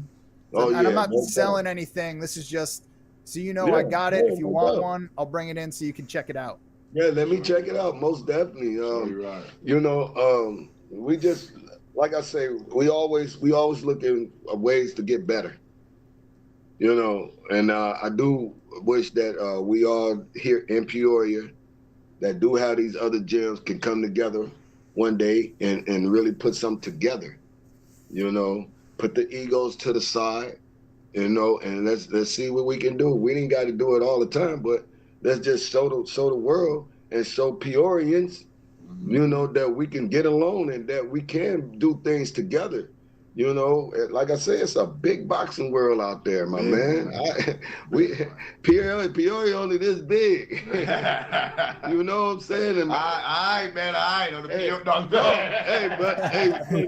And I'm not selling anything. This is just so you know I got it. If you want one, I'll bring it in so you can check it out. Yeah, let me check it out. Most definitely. You know, we just, like I say, we always looking at ways to get better. You know, and I do wish that we all here in Peoria that do have these other gyms can come together one day and really put something together. You know, put the egos to the side, you know, and let's see what we can do. We ain't got to do it all the time, but let's just show the world and show Peorians, you know, that we can get along and that we can do things together. You know, like I said, it's a big boxing world out there, my man. Peoria only this big. You know what I'm saying? And I know the Peoria. You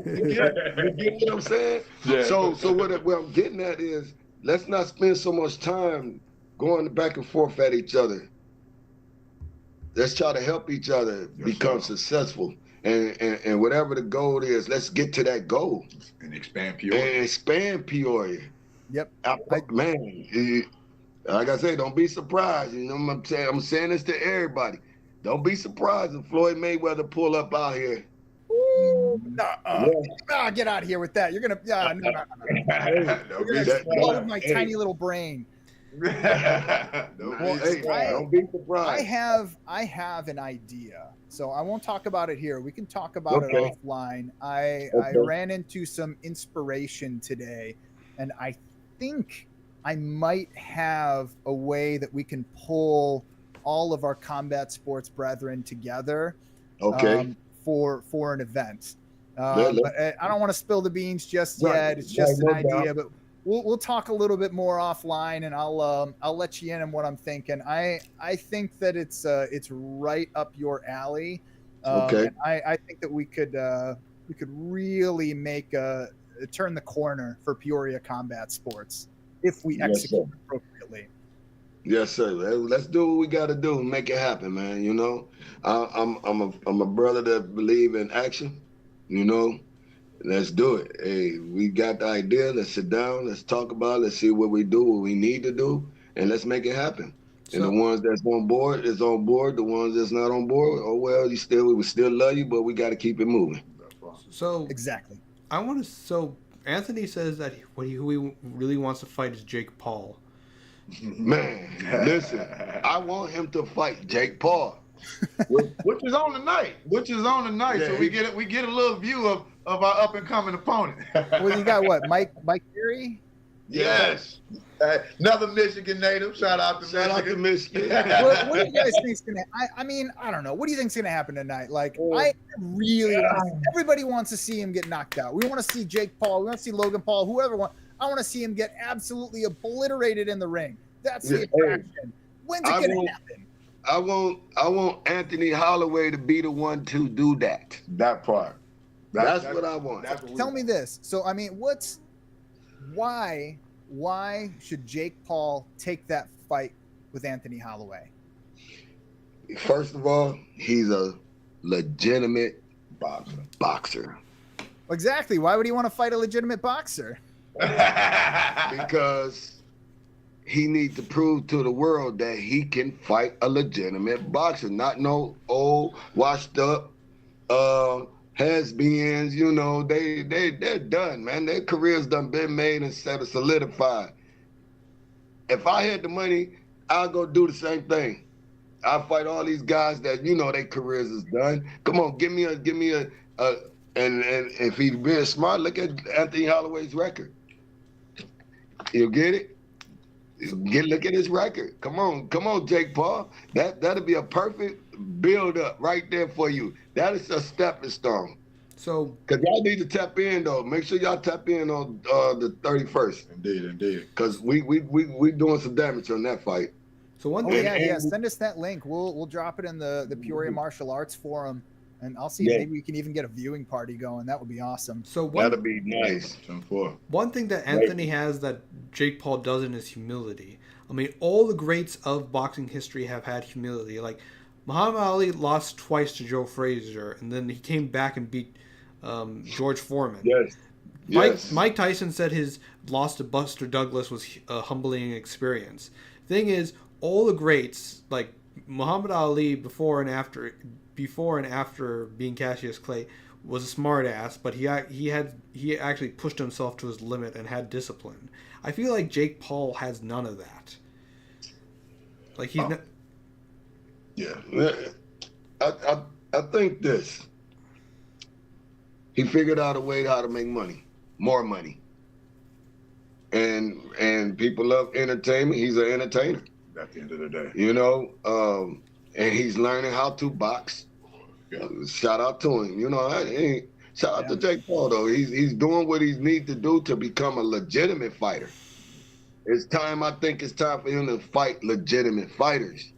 get what I'm saying? Yeah. So what I'm getting at is, let's not spend so much time going back and forth at each other. Let's try to help each other become successful. And whatever the goal is, let's get to that goal. And expand Peoria. Yep. Man, like I say, don't be surprised. You know what I'm saying? I'm saying this to everybody. Don't be surprised if Floyd Mayweather pull up out here. Get out of here with that. You're going to, no. You're going to explode my tiny little brain. Don't be surprised. I have an idea, so I won't talk about it here. We can talk about it offline. I ran into some inspiration today, and I think I might have a way that we can pull all of our combat sports brethren together for an event. But I don't want to spill the beans just yet. It's just an idea, but we'll talk a little bit more offline, and I'll let you in on what I'm thinking. I think that it's right up your alley. And I think that we could really make turn the corner for Peoria combat sports if we execute appropriately. Yes, sir. Let's do what we got to do and make it happen, man. You know, I'm a brother that believe in action. You know. Let's do it. Hey, we got the idea. Let's sit down. Let's talk about it. Let's see what we do, what we need to do, and let's make it happen. And the ones that's on board is on board. The ones that's not on board, oh well, we still love you, but we got to keep it moving. So exactly. So Anthony says that who he really wants to fight is Jake Paul. Man, listen, I want him to fight Jake Paul, which is on tonight. Yeah, so we get a little view of our up and coming opponent. Well, you got what, Mike Fury? Yes. Another Michigan native. Shout out to Michigan. What do you guys think's gonna? I mean, I don't know. What do you think's gonna happen tonight? Like, I really everybody wants to see him get knocked out. We want to see Jake Paul. We want to see Logan Paul. Whoever wants. I want to see him get absolutely obliterated in the ring. That's the Yeah, attraction. When's it I gonna won't- happen? I want Anthony Holloway to be the one to do that. That part. That's what I want. That's what we Tell me want. this. So I mean, why should Jake Paul take that fight with Anthony Holloway? First of all, he's a legitimate Boxer. boxer Exactly. Why would he want to fight a legitimate boxer? because he needs to prove to the world that he can fight a legitimate boxer, not no old washed up has-beens. You know, they're done, man. Their careers done been made instead of solidified. If I had the money, I'll go do the same thing. I'll fight all these guys that their careers is done. Come on, give me a and if he's being smart, look at Anthony Holloway's record. You get it? Look at his record. Come on, Jake Paul. That'll be a perfect build up right there for you. That is a stepping stone. So, Cause y'all need to tap in though. Make sure y'all tap in on the 31st. Indeed. Cause we doing some damage on that fight. so one Oh thing, yeah. Send us that link. We'll drop it in the Peoria Martial Arts Forum, and I'll see if maybe we can even get a viewing party going. That would be awesome. so That'll be nice. 10-4. one thing that Anthony has that Jake Paul doesn't is humility. I mean, all the greats of boxing history have had humility. Like Muhammad Ali lost twice to Joe Frazier, and then he came back and beat George Foreman. Yes. Mike Tyson said his loss to Buster Douglas was a humbling experience. Thing is, all the greats like Muhammad Ali before and after being Cassius Clay was a smart ass, but he actually pushed himself to his limit and had discipline. I feel like Jake Paul has none of that. Like he's not. Yeah. I think this. He figured out a way how to make money, more money. And people love entertainment. He's an entertainer. At the end of the day. And he's learning how to box. Yeah. Shout out to him. Shout out to Jake Paul though. He's doing what he needs to do to become a legitimate fighter. I think it's time for him to fight legitimate fighters.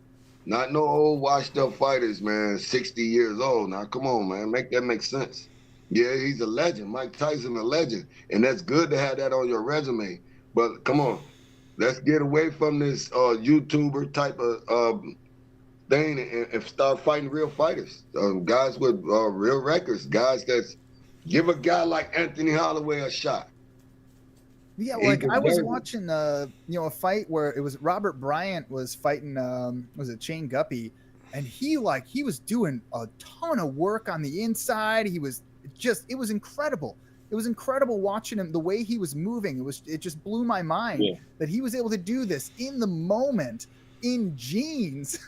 Not no old washed up fighters, man, 60 years old. Now come on, man. Make that make sense. Yeah, he's a legend. Mike Tyson, a legend. And that's good to have that on your resume. But come on, let's get away from this YouTuber type of thing and start fighting real fighters. Guys with real records. Guys that's give a guy like Anthony Holloway a shot. Yeah, like I was watching a fight where it was Robert Bryant was fighting was it Shane Guppy, and he was doing a ton of work on the inside. It was incredible. It was incredible watching him, the way he was moving. It just blew my mind that he was able to do this in the moment in jeans.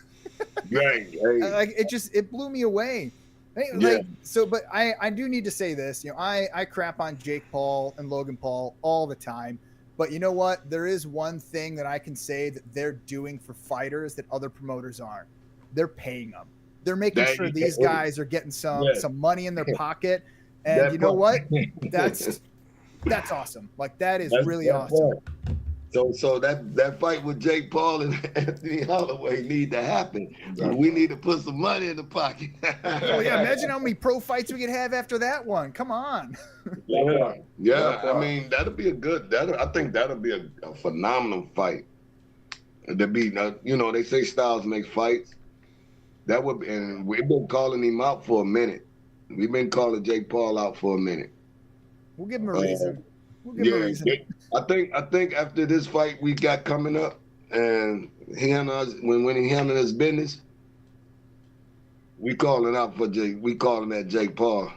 Right. Like it blew me away. But I do need to say this. I crap on Jake Paul and Logan Paul all the time. But you know what? There is one thing that I can say that they're doing for fighters that other promoters aren't. They're paying them. They're making sure these guys are getting some money in their pocket. And you know what? That's awesome. Like that's really awesome. So that fight with Jake Paul and Anthony Holloway need to happen. We need to put some money in the pocket. Oh yeah, imagine how many pro fights we could have after that one. Come on. Yeah. I mean, that'll be I think that'll be a phenomenal fight. To be, they say styles make fights. That would be, and we've been calling him out for a minute. We've been calling Jake Paul out for a minute. We'll give him a reason. We'll give him a reason. I think after this fight we got coming up, and when he handling his business, we calling out for Jake. We calling that Jake Paul.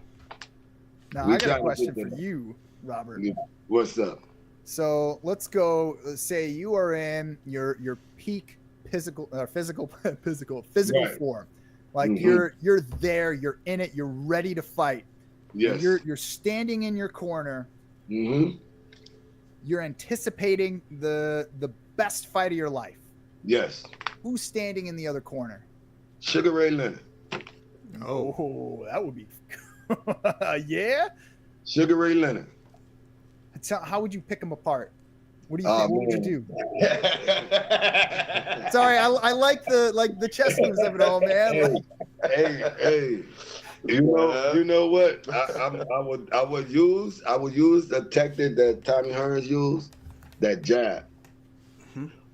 Now I got a question for you, Robert. What's up? So let's go. Say you are in your peak physical form. Like you're there, you're in it, you're ready to fight. Yes. You're standing in your corner. Mm-hmm. You're anticipating the best fight of your life. Yes. Who's standing in the other corner? Sugar Ray Leonard. Oh, that would be yeah. Sugar Ray Leonard. How would you pick them apart? What do you think? What would you do? Sorry, I like the chess moves of it all, man. Hey. You know what? I would use the tactic that Tommy Hearns used, that jab.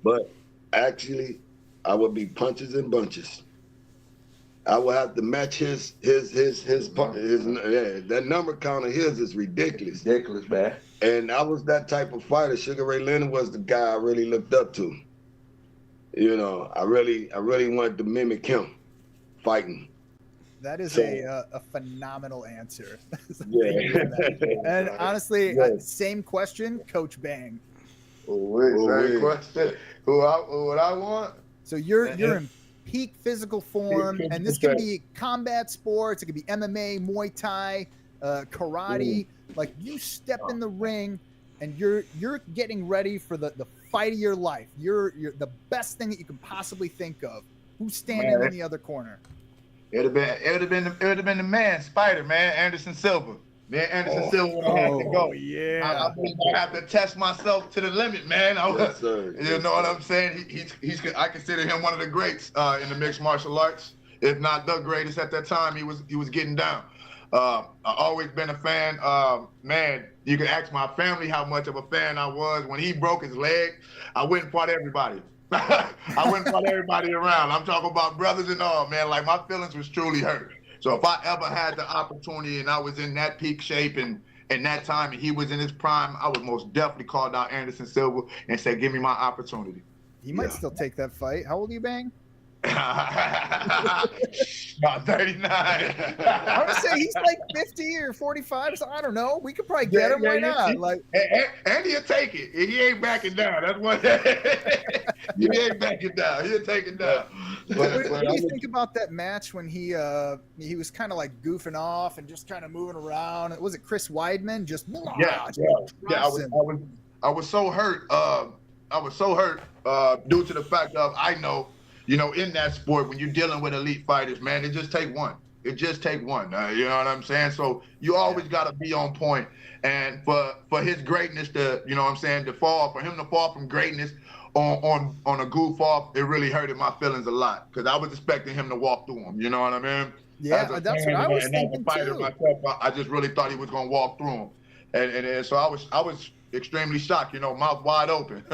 But actually, I would be punches and bunches. I would have to match his that number count of his is ridiculous. Ridiculous, man. And I was that type of fighter. Sugar Ray Leonard was the guy I really looked up to. You know, I really wanted to mimic him fighting. That is a phenomenal answer. Yeah. And honestly, same question, Coach Bang. Same question. Who would I want? So you're in peak physical form, and this can be combat sports. It could be MMA, Muay Thai, karate. Like, you step in the ring, and you're getting ready for the fight of your life. You're the best thing that you can possibly think of. Who's standing in the other corner? It would have been the man, Spider, man, Anderson Silva. Man, Anderson Silva would have had to go. Yeah. I have to test myself to the limit, man. Yes, sir. You know what I'm saying? I consider him one of the greats in the mixed martial arts, if not the greatest at that time. He was getting down. I always been a fan. Man, you can ask my family how much of a fan I was. When he broke his leg, I went and fought everybody. I went and fought everybody around. I'm talking about brothers and all, man. Like, my feelings was truly hurt. So if I ever had the opportunity and I was in that peak shape and in that time and he was in his prime, I would most definitely call out Anderson Silva and say, give me my opportunity. He might still take that fight. How old are you, Bang? About 39. I would say he's like 50 or 45. So I don't know. We could probably get him. Why not? Like, and he'll take it. He ain't backing down. That's what. He ain't backing down. He'll take it down. What do you think about that match when he was kind of like goofing off and just kind of moving around? Was it Chris Weidman? Just I was so hurt. I was so hurt due to the fact of I know. You know, in that sport, when you're dealing with elite fighters, man, it just take one. It just take one. You know what I'm saying? So you always got to be on point. And for his greatness to, you know what I'm saying, for him to fall from greatness on a goof off, it really hurted my feelings a lot because I was expecting him to walk through them. You know what I mean? Yeah, that's what I was thinking as a fighter too. Myself, I just really thought he was going to walk through them. And so I was extremely shocked, you know, mouth wide open.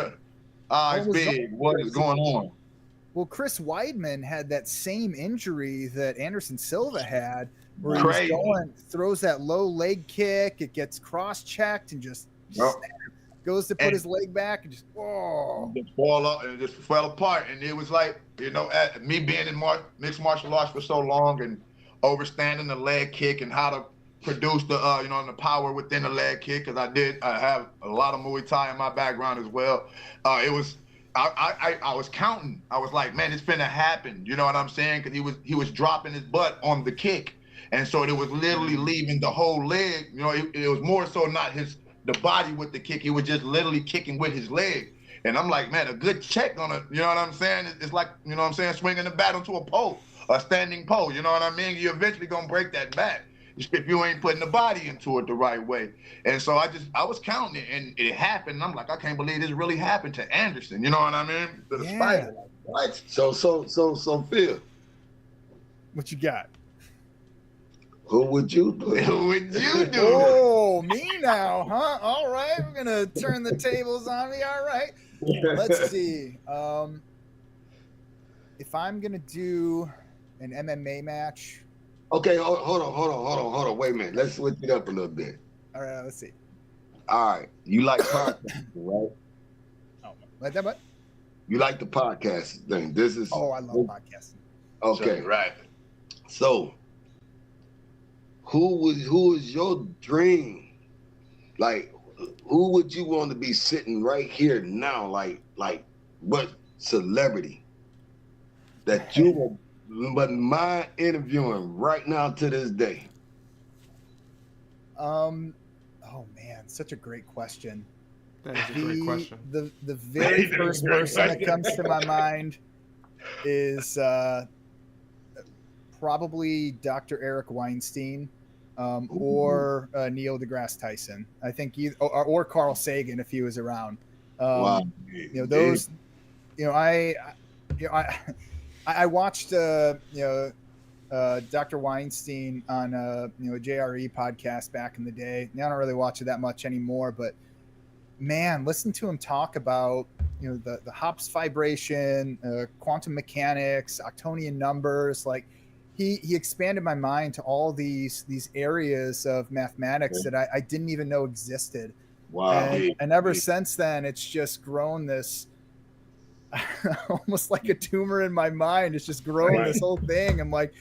Eyes big. What is going on? Well, Chris Weidman had that same injury that Anderson Silva had, where he throws that low leg kick, it gets cross-checked and just goes to put his leg back and just just fell apart. And it was like, you know, me being in mixed martial arts for so long and understanding the leg kick and how to produce the the power within the leg kick, because I have a lot of Muay Thai in my background as well. It was. I was counting. I was like, man, it's finna happen. You know what I'm saying? Because he was dropping his butt on the kick, and so it was literally leaving the whole leg. You know, it was more so not the body with the kick. He was just literally kicking with his leg. And I'm like, man, a good check on it. You know what I'm saying? It's like, you know what I'm saying, swinging the bat onto a pole, a standing pole. You know what I mean? You're eventually gonna break that bat if you ain't putting the body into it the right way. And so I was counting it, and it happened. And I'm like, I can't believe this really happened to Anderson. You know what I mean? The spider. Right. So Phil, what you got? Who would you do? Who would you do? Oh, me now, huh? All right, we're gonna turn the tables on me. All right, let's see. If I'm gonna do an MMA match. Okay, hold on. Wait a minute. Let's switch it up a little bit. All right, let's see. All right, you like podcasting, right? Oh, like that, what? You like the podcast thing. This is. Oh, I love podcasting. Okay, so, right. So, who is your dream? Like, who would you want to be sitting right here now? Like what celebrity that you would? But my interviewing right now to this day. Oh man, such a great question. That is a great question. The very first person that comes to my mind is probably Dr. Eric Weinstein. or Neil deGrasse Tyson. I think or Carl Sagan if he was around. Wow. Those. I I watched Dr. Weinstein on a JRE podcast back in the day. I don't really watch it that much anymore, but man, listen to him talk about the Hopf vibration, quantum mechanics, octonian numbers. Like he expanded my mind to all these areas of mathematics that I didn't even know existed. Wow. And ever since then, it's just grown this almost like a tumor in my mind. It's just grown this whole thing. I'm like,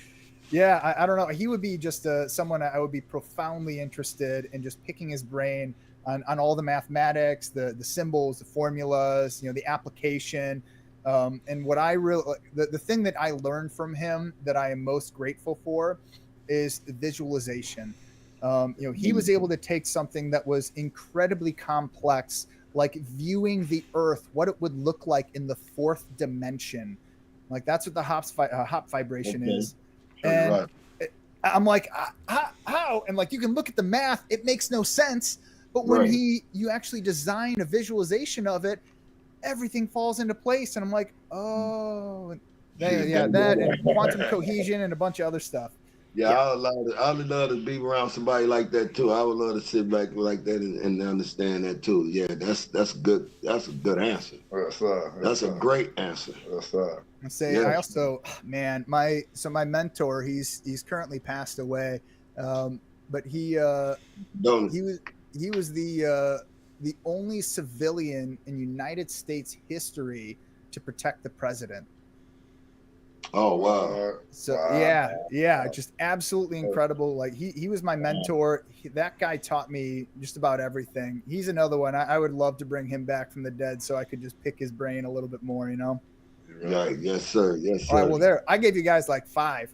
yeah, I don't know. He would be just someone I would be profoundly interested in just picking his brain on all the mathematics, the symbols, the formulas, the application. And what I really, the thing that I learned from him that I am most grateful for is the visualization. He was able to take something that was incredibly complex, like viewing the earth, what it would look like in the fourth dimension. Like that's what the Hopf vibration is. And I'm like, how? And like, you can look at the math, it makes no sense. But when you actually design a visualization of it, everything falls into place. And I'm like, oh, that and quantum cohesion and a bunch of other stuff. Yeah, I would love to be around somebody like that too. I would love to sit back like that and understand that too. Yeah, that's good. That's a good answer. That's a great answer. I also, man, my mentor, he's currently passed away, but he was the only civilian in United States history to protect the president. Oh wow! So just absolutely incredible. Like he was my mentor. That guy taught me just about everything. He's another one. I would love to bring him back from the dead so I could just pick his brain a little bit more. Right. Yes, sir. Yes, sir. All right. Well, I gave you guys like 5.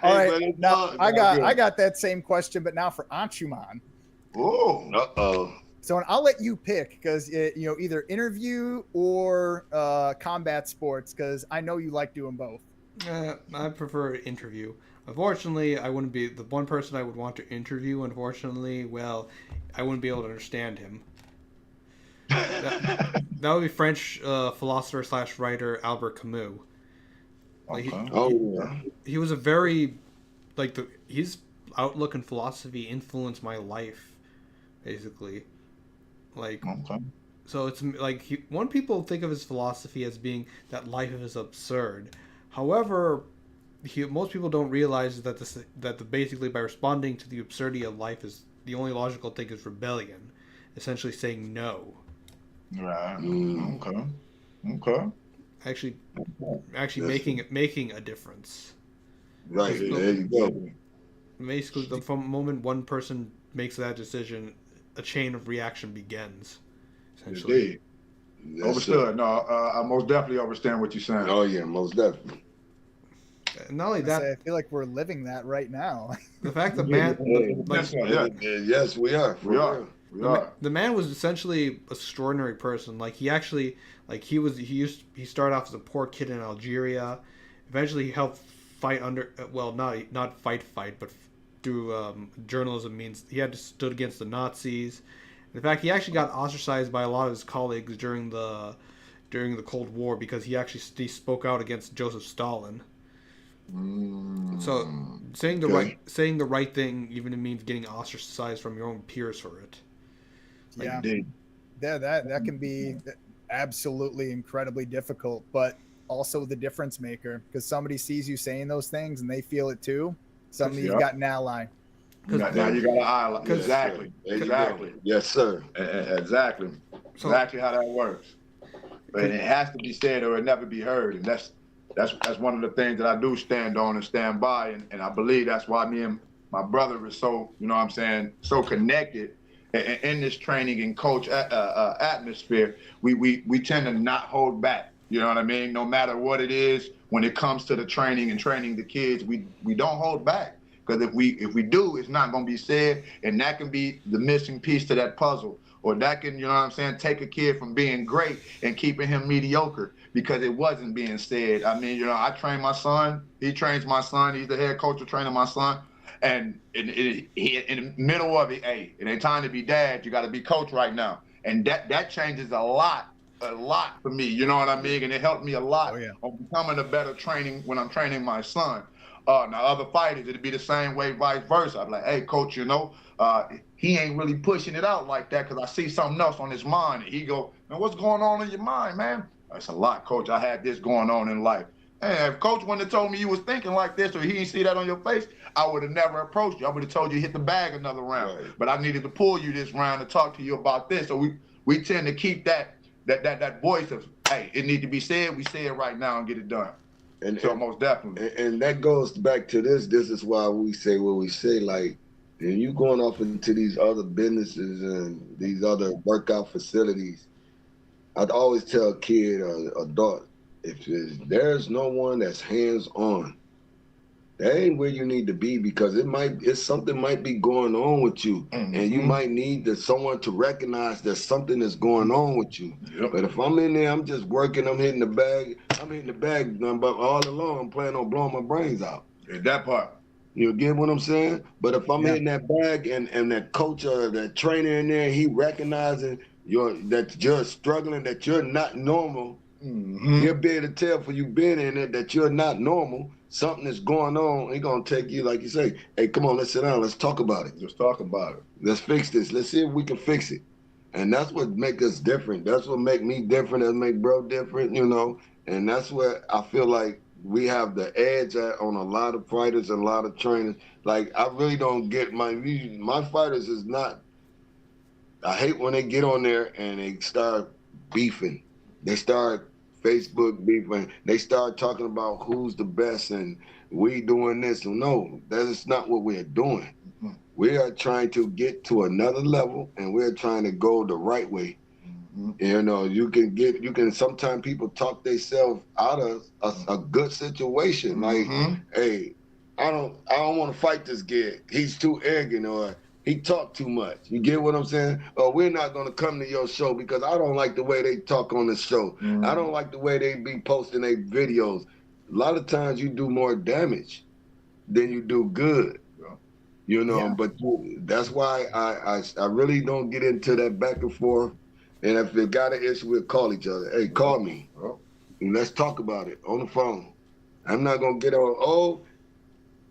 All right. Now I got that same question, but now for Anshuman. Oh. Uh-oh. So I'll let you pick because either interview or combat sports because I know you like doing both. I prefer interview. Unfortunately, I wouldn't be the one person I would want to interview. Unfortunately, well, I wouldn't be able to understand him. That would be French philosopher / writer Albert Camus. Like he was a very his outlook and philosophy influenced my life, basically. So it's like when people think of his philosophy as being that life is absurd. However, most people don't realize that basically by responding to the absurdity of life is the only logical thing is rebellion, essentially saying no. Right. Okay. Actually making a difference. Right. There you go. Basically, from the moment one person makes that decision, a chain of reaction begins. Essentially. Indeed. Understood. No, I most definitely understand what you're saying. Oh yeah, most definitely. Not only that, I feel like we're living that right now. The fact that yes, we are. We are. The man was essentially an extraordinary person. Like he started off as a poor kid in Algeria. Eventually, he helped fight not fight, but through journalism means he had to stood against the Nazis. In fact, he actually got ostracized by a lot of his colleagues during the Cold War because he spoke out against Joseph Stalin. So saying the right thing even means getting ostracized from your own peers for it. Yeah, that can be absolutely incredibly difficult, but also the difference maker because somebody sees you saying those things and they feel it too. Suddenly you've got an ally. Now you got an ally. Exactly. Yes, sir. Exactly. Exactly how that works. But it has to be said or it never be heard, and that's one of the things that I do stand on and stand by, and I believe that's why me and my brother is so, so connected in this training and coach atmosphere. We tend to not hold back. You know what I mean? No matter what it is, when it comes to the training and training the kids, we don't hold back. Because if we do, it's not going to be said, and that can be the missing piece to that puzzle or that can, you know what I'm saying, take a kid from being great and keeping him mediocre because it wasn't being said. I mean, you know, I train my son. He trains my son. He's the head coach of training my son. And in the middle of it, hey, it ain't time to be dad. You got to be coach right now. And that changes a lot for me. You know what I mean? And it helped me a lot on becoming a better training when I'm training my son. Now other fighters, it'd be the same way, vice versa. I'm like, hey, coach, you know, he ain't really pushing it out like that because I see something else on his mind. And he go, man, what's going on in your mind, man? It's a lot, coach. I had this going on in life. And if coach wouldn't have told me you was thinking like this or he didn't see that on your face, I would have never approached you. I would have told you hit the bag another round. Right. But I needed to pull you this round to talk to you about this. So we tend to keep that voice of, hey, it need to be said. We say it right now and get it done. And so most definitely. And that goes back to this. This is why we say what we say. Like, and you going off into these other businesses and these other workout facilities, I'd always tell a kid or adult, if there's no one that's hands-on, that ain't where you need to be because something might be going on with you, and you might need someone to recognize that something is going on with you. Yep. But if I'm in there, I'm just working, I'm hitting the bag, but all along I'm planning on blowing my brains out. Yeah, that part. You get what I'm saying? But if I'm hitting that bag and that coach or that trainer in there, he recognizing that you're struggling, that you're not normal. He'll be able to tell for you being in it that you're not normal. Something is going on. He's going to take you, like you say, hey, come on, let's sit down. Let's talk about it. Let's talk about it. Let's fix this. Let's see if we can fix it. And that's what make us different. That's what make me different. That make bro different, you know. And that's where I feel like we have the edge on a lot of fighters and a lot of trainers. Like, I really don't get my fighters is not, I hate when they get on there and they start beefing. They start Facebook beefing. They start talking about who's the best and we doing this. No, that is not what we're doing. We are trying to get to another level and we're trying to go the right way. You know, you can sometimes people talk themselves out of a good situation. Like, hey, I don't want to fight this kid. He's too arrogant or he talked too much. You get what I'm saying? Or we're not going to come to your show because I don't like the way they talk on the show. I don't like the way they be posting their videos. A lot of times you do more damage than you do good. You know, but that's why I really don't get into that back and forth. And if they got an issue, we'll call each other. Hey, call me. And let's talk about it on the phone. I'm not going to get on,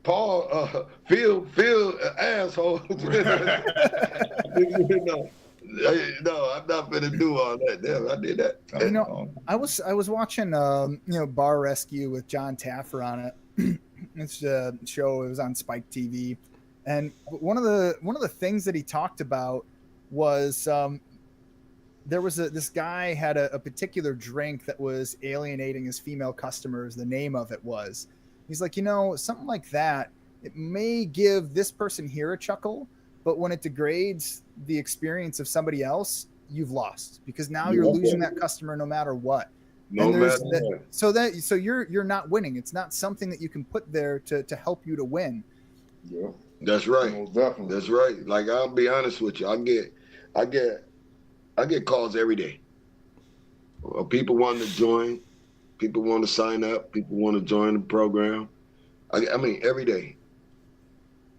Paul, Phil, asshole. No, I'm not gonna do all that. Damn, I did that. You know, I was watching, Bar Rescue with John Taffer on it. It's a show. It was on Spike TV, and one of the things that he talked about was there was this guy had a particular drink that was alienating his female customers. The name of it was. He's like, something like that, it may give this person here a chuckle, but when it degrades the experience of somebody else, you've lost because now you're losing that customer no matter what. So you're not winning. It's not something that you can put there to help you to win. Yeah, that's right. Most definitely. That's right. Like, I'll be honest with you. I get calls every day. People want to join. People want to sign up. People want to join the program. I mean, every day.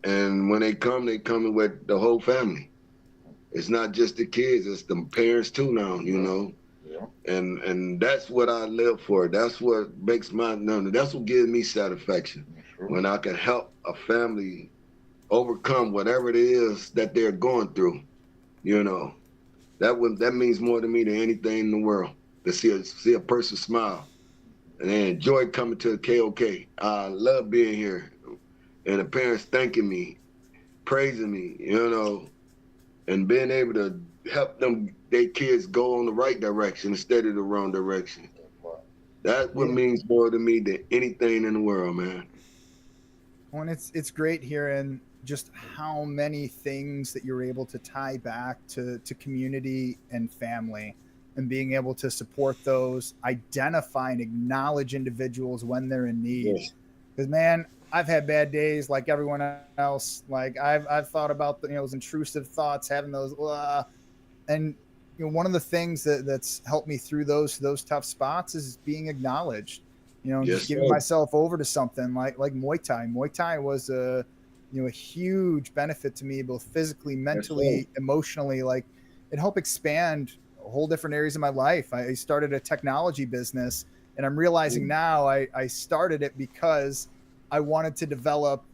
And when they come with the whole family. It's not just the kids. It's the parents too now, Yeah. And that's what I live for. That's what makes that's what gives me satisfaction. Sure. When I can help a family overcome whatever it is that they're going through, That means more to me than anything in the world. To see a person smile. And they enjoy coming to the KOK. I love being here. And the parents thanking me, praising me, and being able to help their kids go on the right direction instead of the wrong direction. That's what means more to me than anything in the world, man. Well, and it's great hearing just how many things that you're able to tie back to community and family. And being able to support those, identify and acknowledge individuals when they're in need. Because, man, I've had bad days like everyone else. Like, I've thought about those intrusive thoughts, having those, And one of the things that's helped me through those tough spots is being acknowledged. Yes, just giving myself over to something like Muay Thai. Muay Thai was a huge benefit to me, both physically, mentally, emotionally. Like, it helped expand whole different areas of my life. I started a technology business, and I'm realizing now I started it because I wanted to develop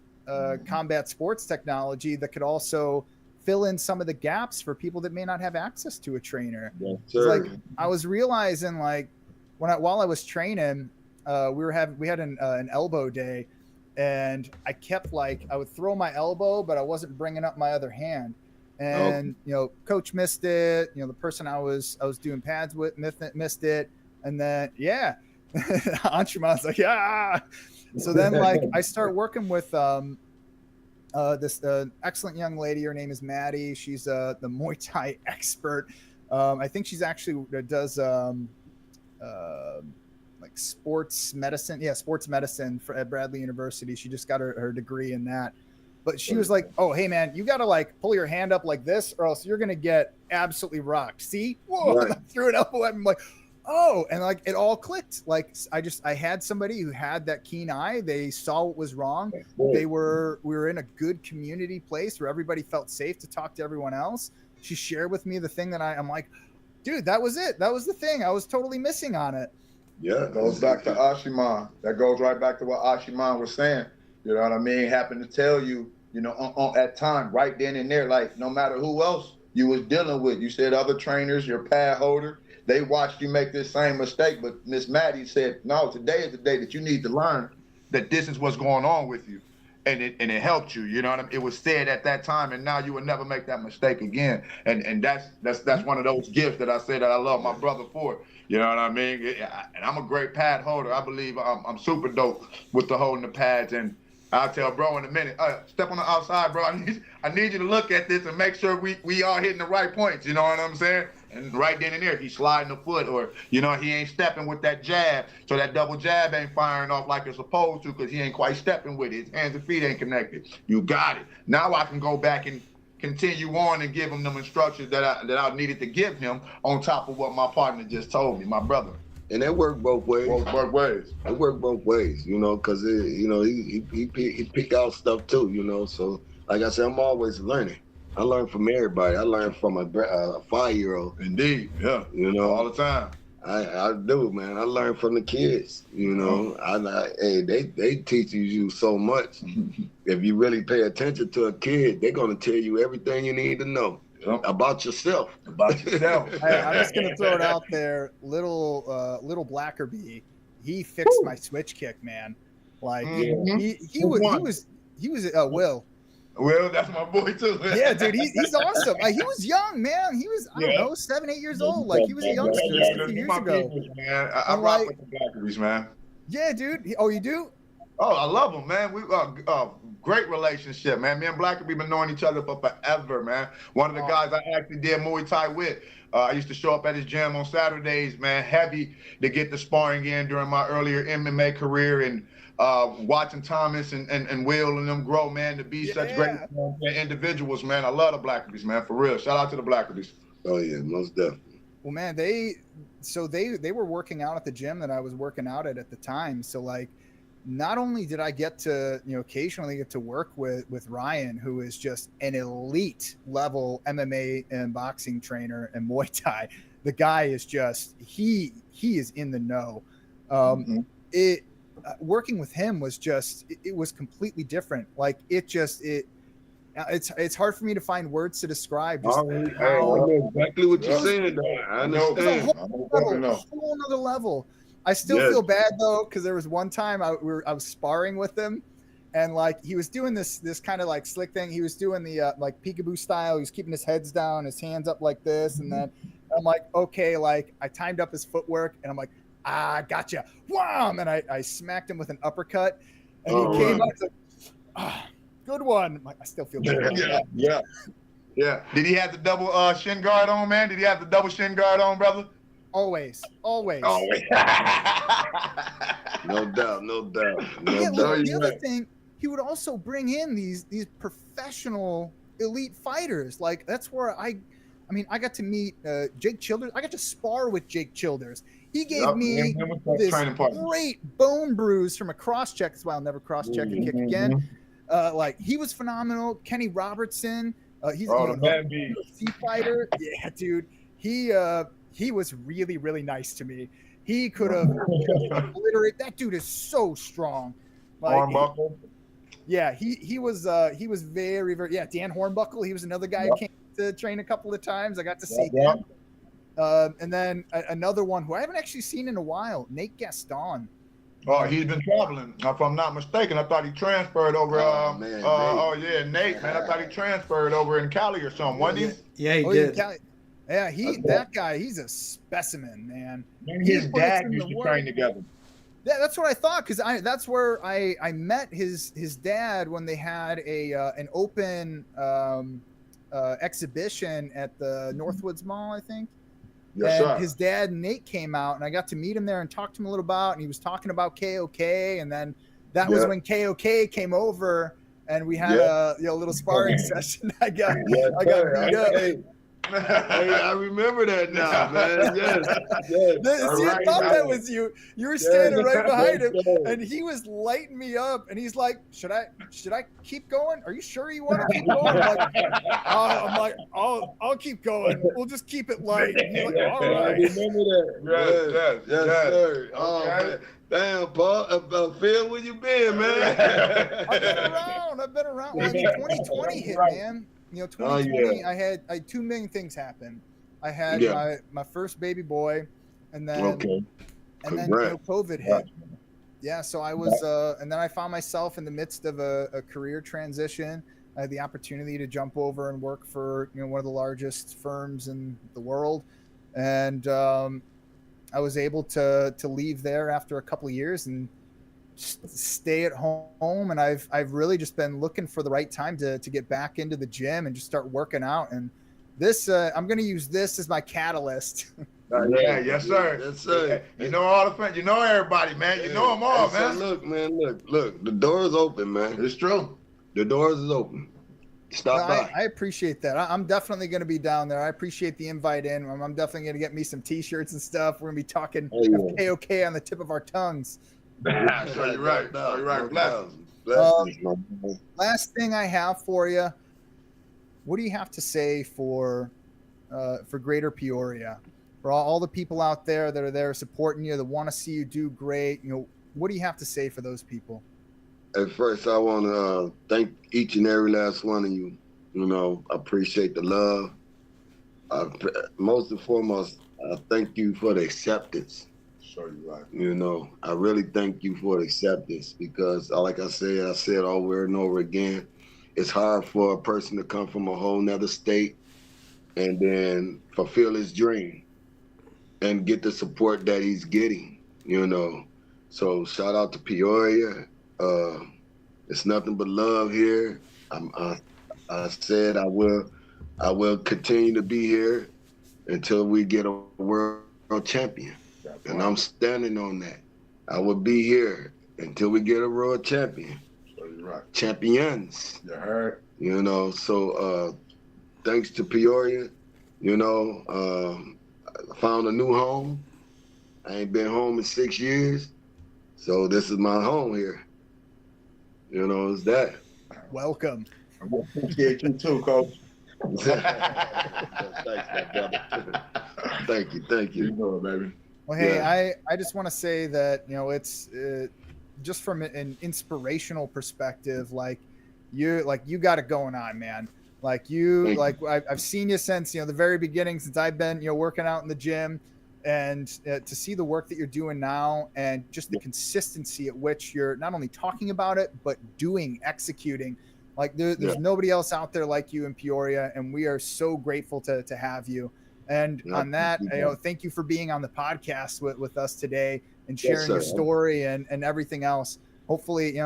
combat sports technology that could also fill in some of the gaps for people that may not have access to a trainer. Yes, like, I was realizing, like, while I was training, we had an elbow day, and I kept, like, I would throw my elbow, but I wasn't bringing up my other hand. And coach missed it. The person I was doing pads with missed it. And then Anshuman's like, yeah. So then, like, I start working with this excellent young lady. Her name is Maddie. She's the Muay Thai expert. I think she's actually does like sports medicine. Yeah, sports medicine at Bradley University. She just got her degree in that. But she was like, oh, hey, man, you got to, like, pull your hand up like this, or else you're going to get absolutely rocked. See? Whoa. Right. I threw an elbow at him, like, oh, and, like, it all clicked. Like, I had somebody who had that keen eye. They saw what was wrong. We were in a good community place where everybody felt safe to talk to everyone else. She shared with me the thing that I'm like, dude, that was it. That was the thing. I was totally missing on it. Yeah, it goes back to Ashiman. That goes right back to what Ashiman was saying. You know what I mean? Happened to tell you, at time, right then and there, like, no matter who else you was dealing with. You said other trainers, your pad holder, they watched you make this same mistake. But Miss Maddie said, no, today is the day that you need to learn that this is what's going on with you. And it helped you, you know what I mean? It was said at that time, and now you will never make that mistake again. And that's one of those gifts that I say that I love my brother for. You know what I mean? And I'm a great pad holder. I believe I'm super dope with the holding the pads. And I'll tell bro in a minute, step on the outside, bro. I need you to look at this and make sure we are hitting the right points. You know what I'm saying? And right then and there, if he's sliding the foot or, he ain't stepping with that jab, so that double jab ain't firing off like it's supposed to because he ain't quite stepping with it. His hands and feet ain't connected. You got it. Now I can go back and continue on and give him them instructions that I needed to give him on top of what my partner just told me, my brother. And that worked both ways. Both ways. It worked both ways, because he pick out stuff too, So, like I said, I'm always learning. I learn from everybody. I learn from a 5-year-old. Indeed, yeah. All the time. I do, man. I learn from the kids. They teach you so much. If you really pay attention to a kid, they're gonna tell you everything you need to know. About yourself. I'm just gonna throw it out there. Little Blackerby, he fixed my switch kick, man. Like he was Will. Will, that's my boy too. Yeah, dude, he's awesome. He was young, man. He was, I don't know, 7, 8 years old. Like, he was a youngster a few years ago. Man. I rock with the Blackerby's, man. Yeah, dude. Oh, you do? Oh, I love him, man. We great relationship, man. Me and Blackerby been knowing each other for forever, man. One of the guys I actually did Muay Thai with. I used to show up at his gym on Saturdays, man, heavy to get the sparring in during my earlier MMA career, and watching Thomas and Will and them grow, man, to be such great individuals, man. I love the Blackerby's, man, for real. Shout out to the Blackerby's. Oh yeah, most definitely. Well, man, they were working out at the gym that I was working out at the time. So, like, not only did I get to, occasionally get to work with Ryan, who is just an elite level MMA and boxing trainer and Muay Thai. The guy is just, he is in the know. Working with him was just, it was completely different. Like, it's hard for me to find words to describe. Just I know exactly what you're saying. I understand. A whole nother level. I still feel bad though, because there was one time I was sparring with him, and like he was doing this kind of like slick thing. He was doing the like peekaboo style. He was keeping his heads down, his hands up like this, and then I'm like, okay, like I timed up his footwork, and I'm like, gotcha, wham, and I smacked him with an uppercut, and he came up like, good one. I still feel good. Yeah. Did he have the double shin guard on, man? Did he have the double shin guard on, brother? Always. No doubt. The other thing, he would also bring in these professional elite fighters. Like, that's where I mean, I got to meet Jake Childers. I got to spar with Jake Childers. He gave Yep, me this training partner. great bone bruise from a cross check. That's why I'll never cross check a kick again. Like, he was phenomenal. Kenny Robertson. He's Oh, you the know, man beat. UFC fighter. Yeah, dude. He was really, really nice to me. He could have obliterated. That dude is so strong. Like, Hornbuckle. yeah, he was very, very, yeah. Dan Hornbuckle. He was another guy who came to train a couple of times. I got to see him. And then another one who I haven't actually seen in a while, Nate Gaston. Oh, he's been traveling. If I'm not mistaken, I thought he transferred over. Nate. Nate, man. I thought he transferred over in Cali or something, wasn't he? Yeah, he did. Yeah, that guy, he's a specimen, man. His dad used to train together. Yeah, that's what I thought, because that's where I met his dad when they had an open exhibition at the Northwoods Mall, I think. Yes, and sir. His dad Nate came out, and I got to meet him there and talk to him a little about, and he was talking about KOK, and then that was when KOK came over, and we had a little sparring session. I got beat up. Hey, I remember that now, man. Yes. See, I thought that was you. You were standing right behind him, and he was lighting me up. And he's like, "Should I keep going? Are you sure you want to keep going?" I'm like, I'll keep going. We'll just keep it light. And he's like, all right. I remember that. Yes, sir. Oh, man. Damn, Paul. Phil, where you been, man? I've been around. Well, I mean, 2020 hit, man. 2020, I had 2 million things happen. I had my first baby boy, and then COVID hit. Yeah, so I was, and then I found myself in the midst of a career transition. I had the opportunity to jump over and work for one of the largest firms in the world, and I was able to leave there after a couple of years and stay at home, and I've really just been looking for the right time to get back into the gym and just start working out. And this I'm going to use this as my catalyst. Yes, sir. You know all the fans. You know everybody, man. You know them all, man. Look. The door is open, man. It's true. The doors is open. Stop by. I appreciate that. I'm definitely going to be down there. I appreciate the invite in. I'm definitely going to get me some T-shirts and stuff. We're going to be talking KOK on the tip of our tongues. So you're right. Last thing I have for you. What do you have to say for Greater Peoria, for all the people out there that are there supporting you, that want to see you do great? What do you have to say for those people? At first, I want to thank each and every last one of you. I appreciate the love. Most and foremost, I thank you for the acceptance. So you're right. I really thank you for the acceptance, because like I said over and over again, it's hard for a person to come from a whole nother state and then fulfill his dream and get the support that he's getting, So shout out to Peoria. It's nothing but love here. I said I will continue to be here until we get a world champion. And I'm standing on that. I will be here until we get a world champion. So you're right. Champions. You heard. So thanks to Peoria, I found a new home. I ain't been home in 6 years. So this is my home here. It's that. Welcome. I appreciate you too, Coach. Thanks, my brother. Thank you. You know it, baby. Well, hey, I just want to say that, it's just from an inspirational perspective, you got it going on, man. I've seen you since, the very beginning, since I've been, working out in the gym, and to see the work that you're doing now, and just the consistency at which you're not only talking about it, but executing. There's nobody else out there like you in Peoria, and we are so grateful to have you. And on that, thank you for being on the podcast with us today and sharing your story and everything else. Hopefully,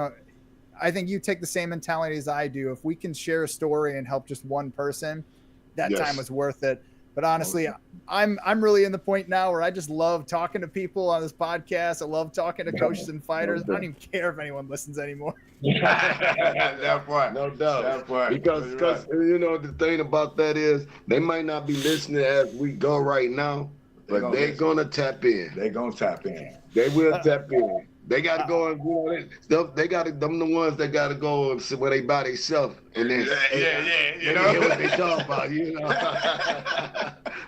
I think you take the same mentality as I do. If we can share a story and help just one person, that time was worth it. But honestly, I'm really in the point now where I just love talking to people on this podcast. I love talking to coaches and fighters. I don't even care if anyone listens anymore. That part. No doubt. That part. Because you know, the thing about that is they might not be listening as we go right now, but they're gonna tap in. They're gonna tap in. They will tap in. They got to go and they got to. Them the ones that got to go and sit where they by themselves and then You know hear what they talking about. You know.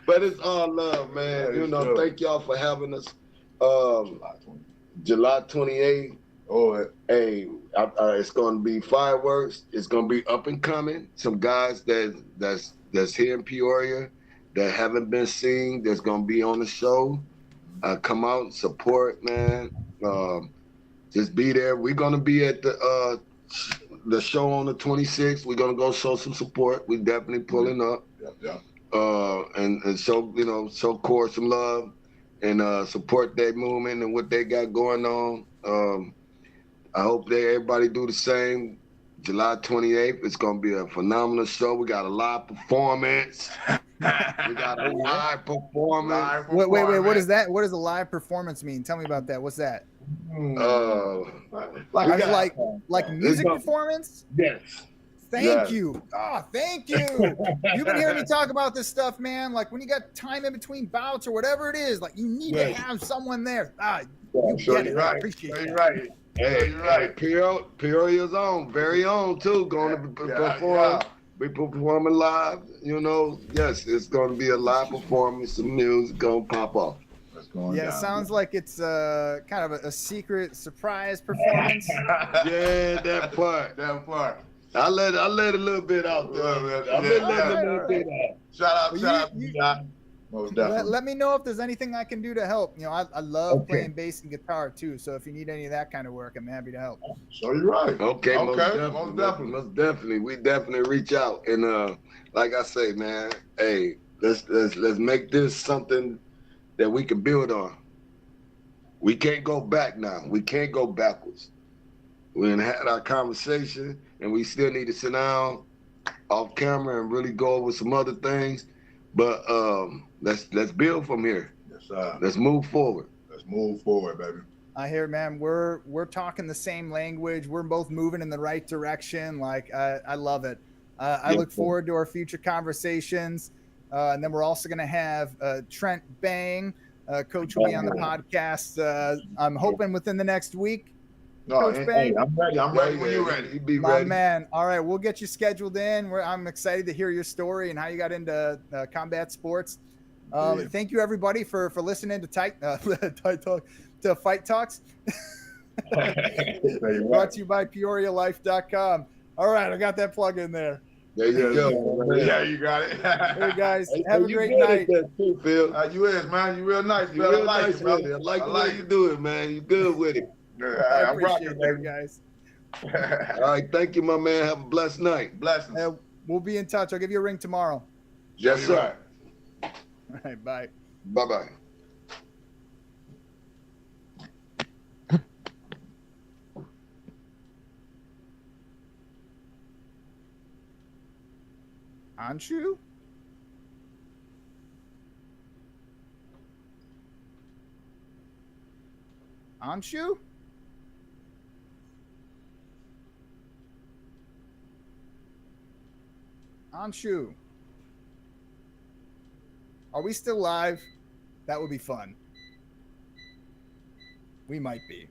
But it's all love, man. You know. Thank y'all for having us. July 28th. Oh, hey, it's gonna be fireworks. It's gonna be up and coming. Some guys that's here in Peoria that haven't been seen. That's gonna be on the show. Come out and support, man. Just be there. We're gonna be at the show on the 26th. We're gonna go show some support. We definitely pulling up. And show Core some love and support their movement and what they got going on. I hope everybody do the same. July 28th, it's gonna be a phenomenal show. We got a live performance. We got a live performance. Wait. What is that? What does a live performance mean? Tell me about that. What's that? Like music performance? Yes. Thank you. Oh, thank you. You've been hearing me talk about this stuff, man. Like when you got time in between bouts or whatever it is, like you need to have someone there. You get it. I appreciate it. You're right. Hey, you're right. Peoria's own, very own too, going to perform. We performing live, you know. Yes, it's going to be a live performance. Some music going to pop off. It sounds like it's kind of a secret surprise performance. Yeah, that part. I let a little bit out there. I've been letting a little bit out. Shout out. Most definitely. Let me know if there's anything I can do to help. You know, I love playing bass and guitar too. So if you need any of that kind of work, I'm happy to help. So you're right. Okay. Most definitely. We definitely reach out. And like I say, man, hey, let's make this something that we can build on. We can't go back now. We can't go backwards. We had our conversation, and we still need to sit down off camera and really go over some other things. But let's build from here. Yes, sir. Let's move forward. Let's move forward, baby. I hear, man. We're talking the same language. We're both moving in the right direction. Like I love it. I look forward to our future conversations. And then we're also going to have Trent Bang, coach, will be on the podcast. I'm hoping within the next week. Coach Bang. I'm ready. I'm ready when you're ready. Be My ready. man. All right, we'll get you scheduled in. I'm excited to hear your story and how you got into combat sports. Thank you, everybody, for listening to Fight Talks. Brought to you by PeoriaLife.com. All right, I got that plug in there. There you go. Yeah, you got it. Hey, guys, have a great good night. at that too, Phil. You is, man. You real nice. You real nice with it. I like the way you do it, man. You good with it. I appreciate it, guys. All right, thank you, my man. Have a blessed night. Blessings. We'll be in touch. I'll give you a ring tomorrow. Yes, sir. All right, bye. Bye-bye. Anshu? Anshu? Anshu. Are we still live? That would be fun. We might be.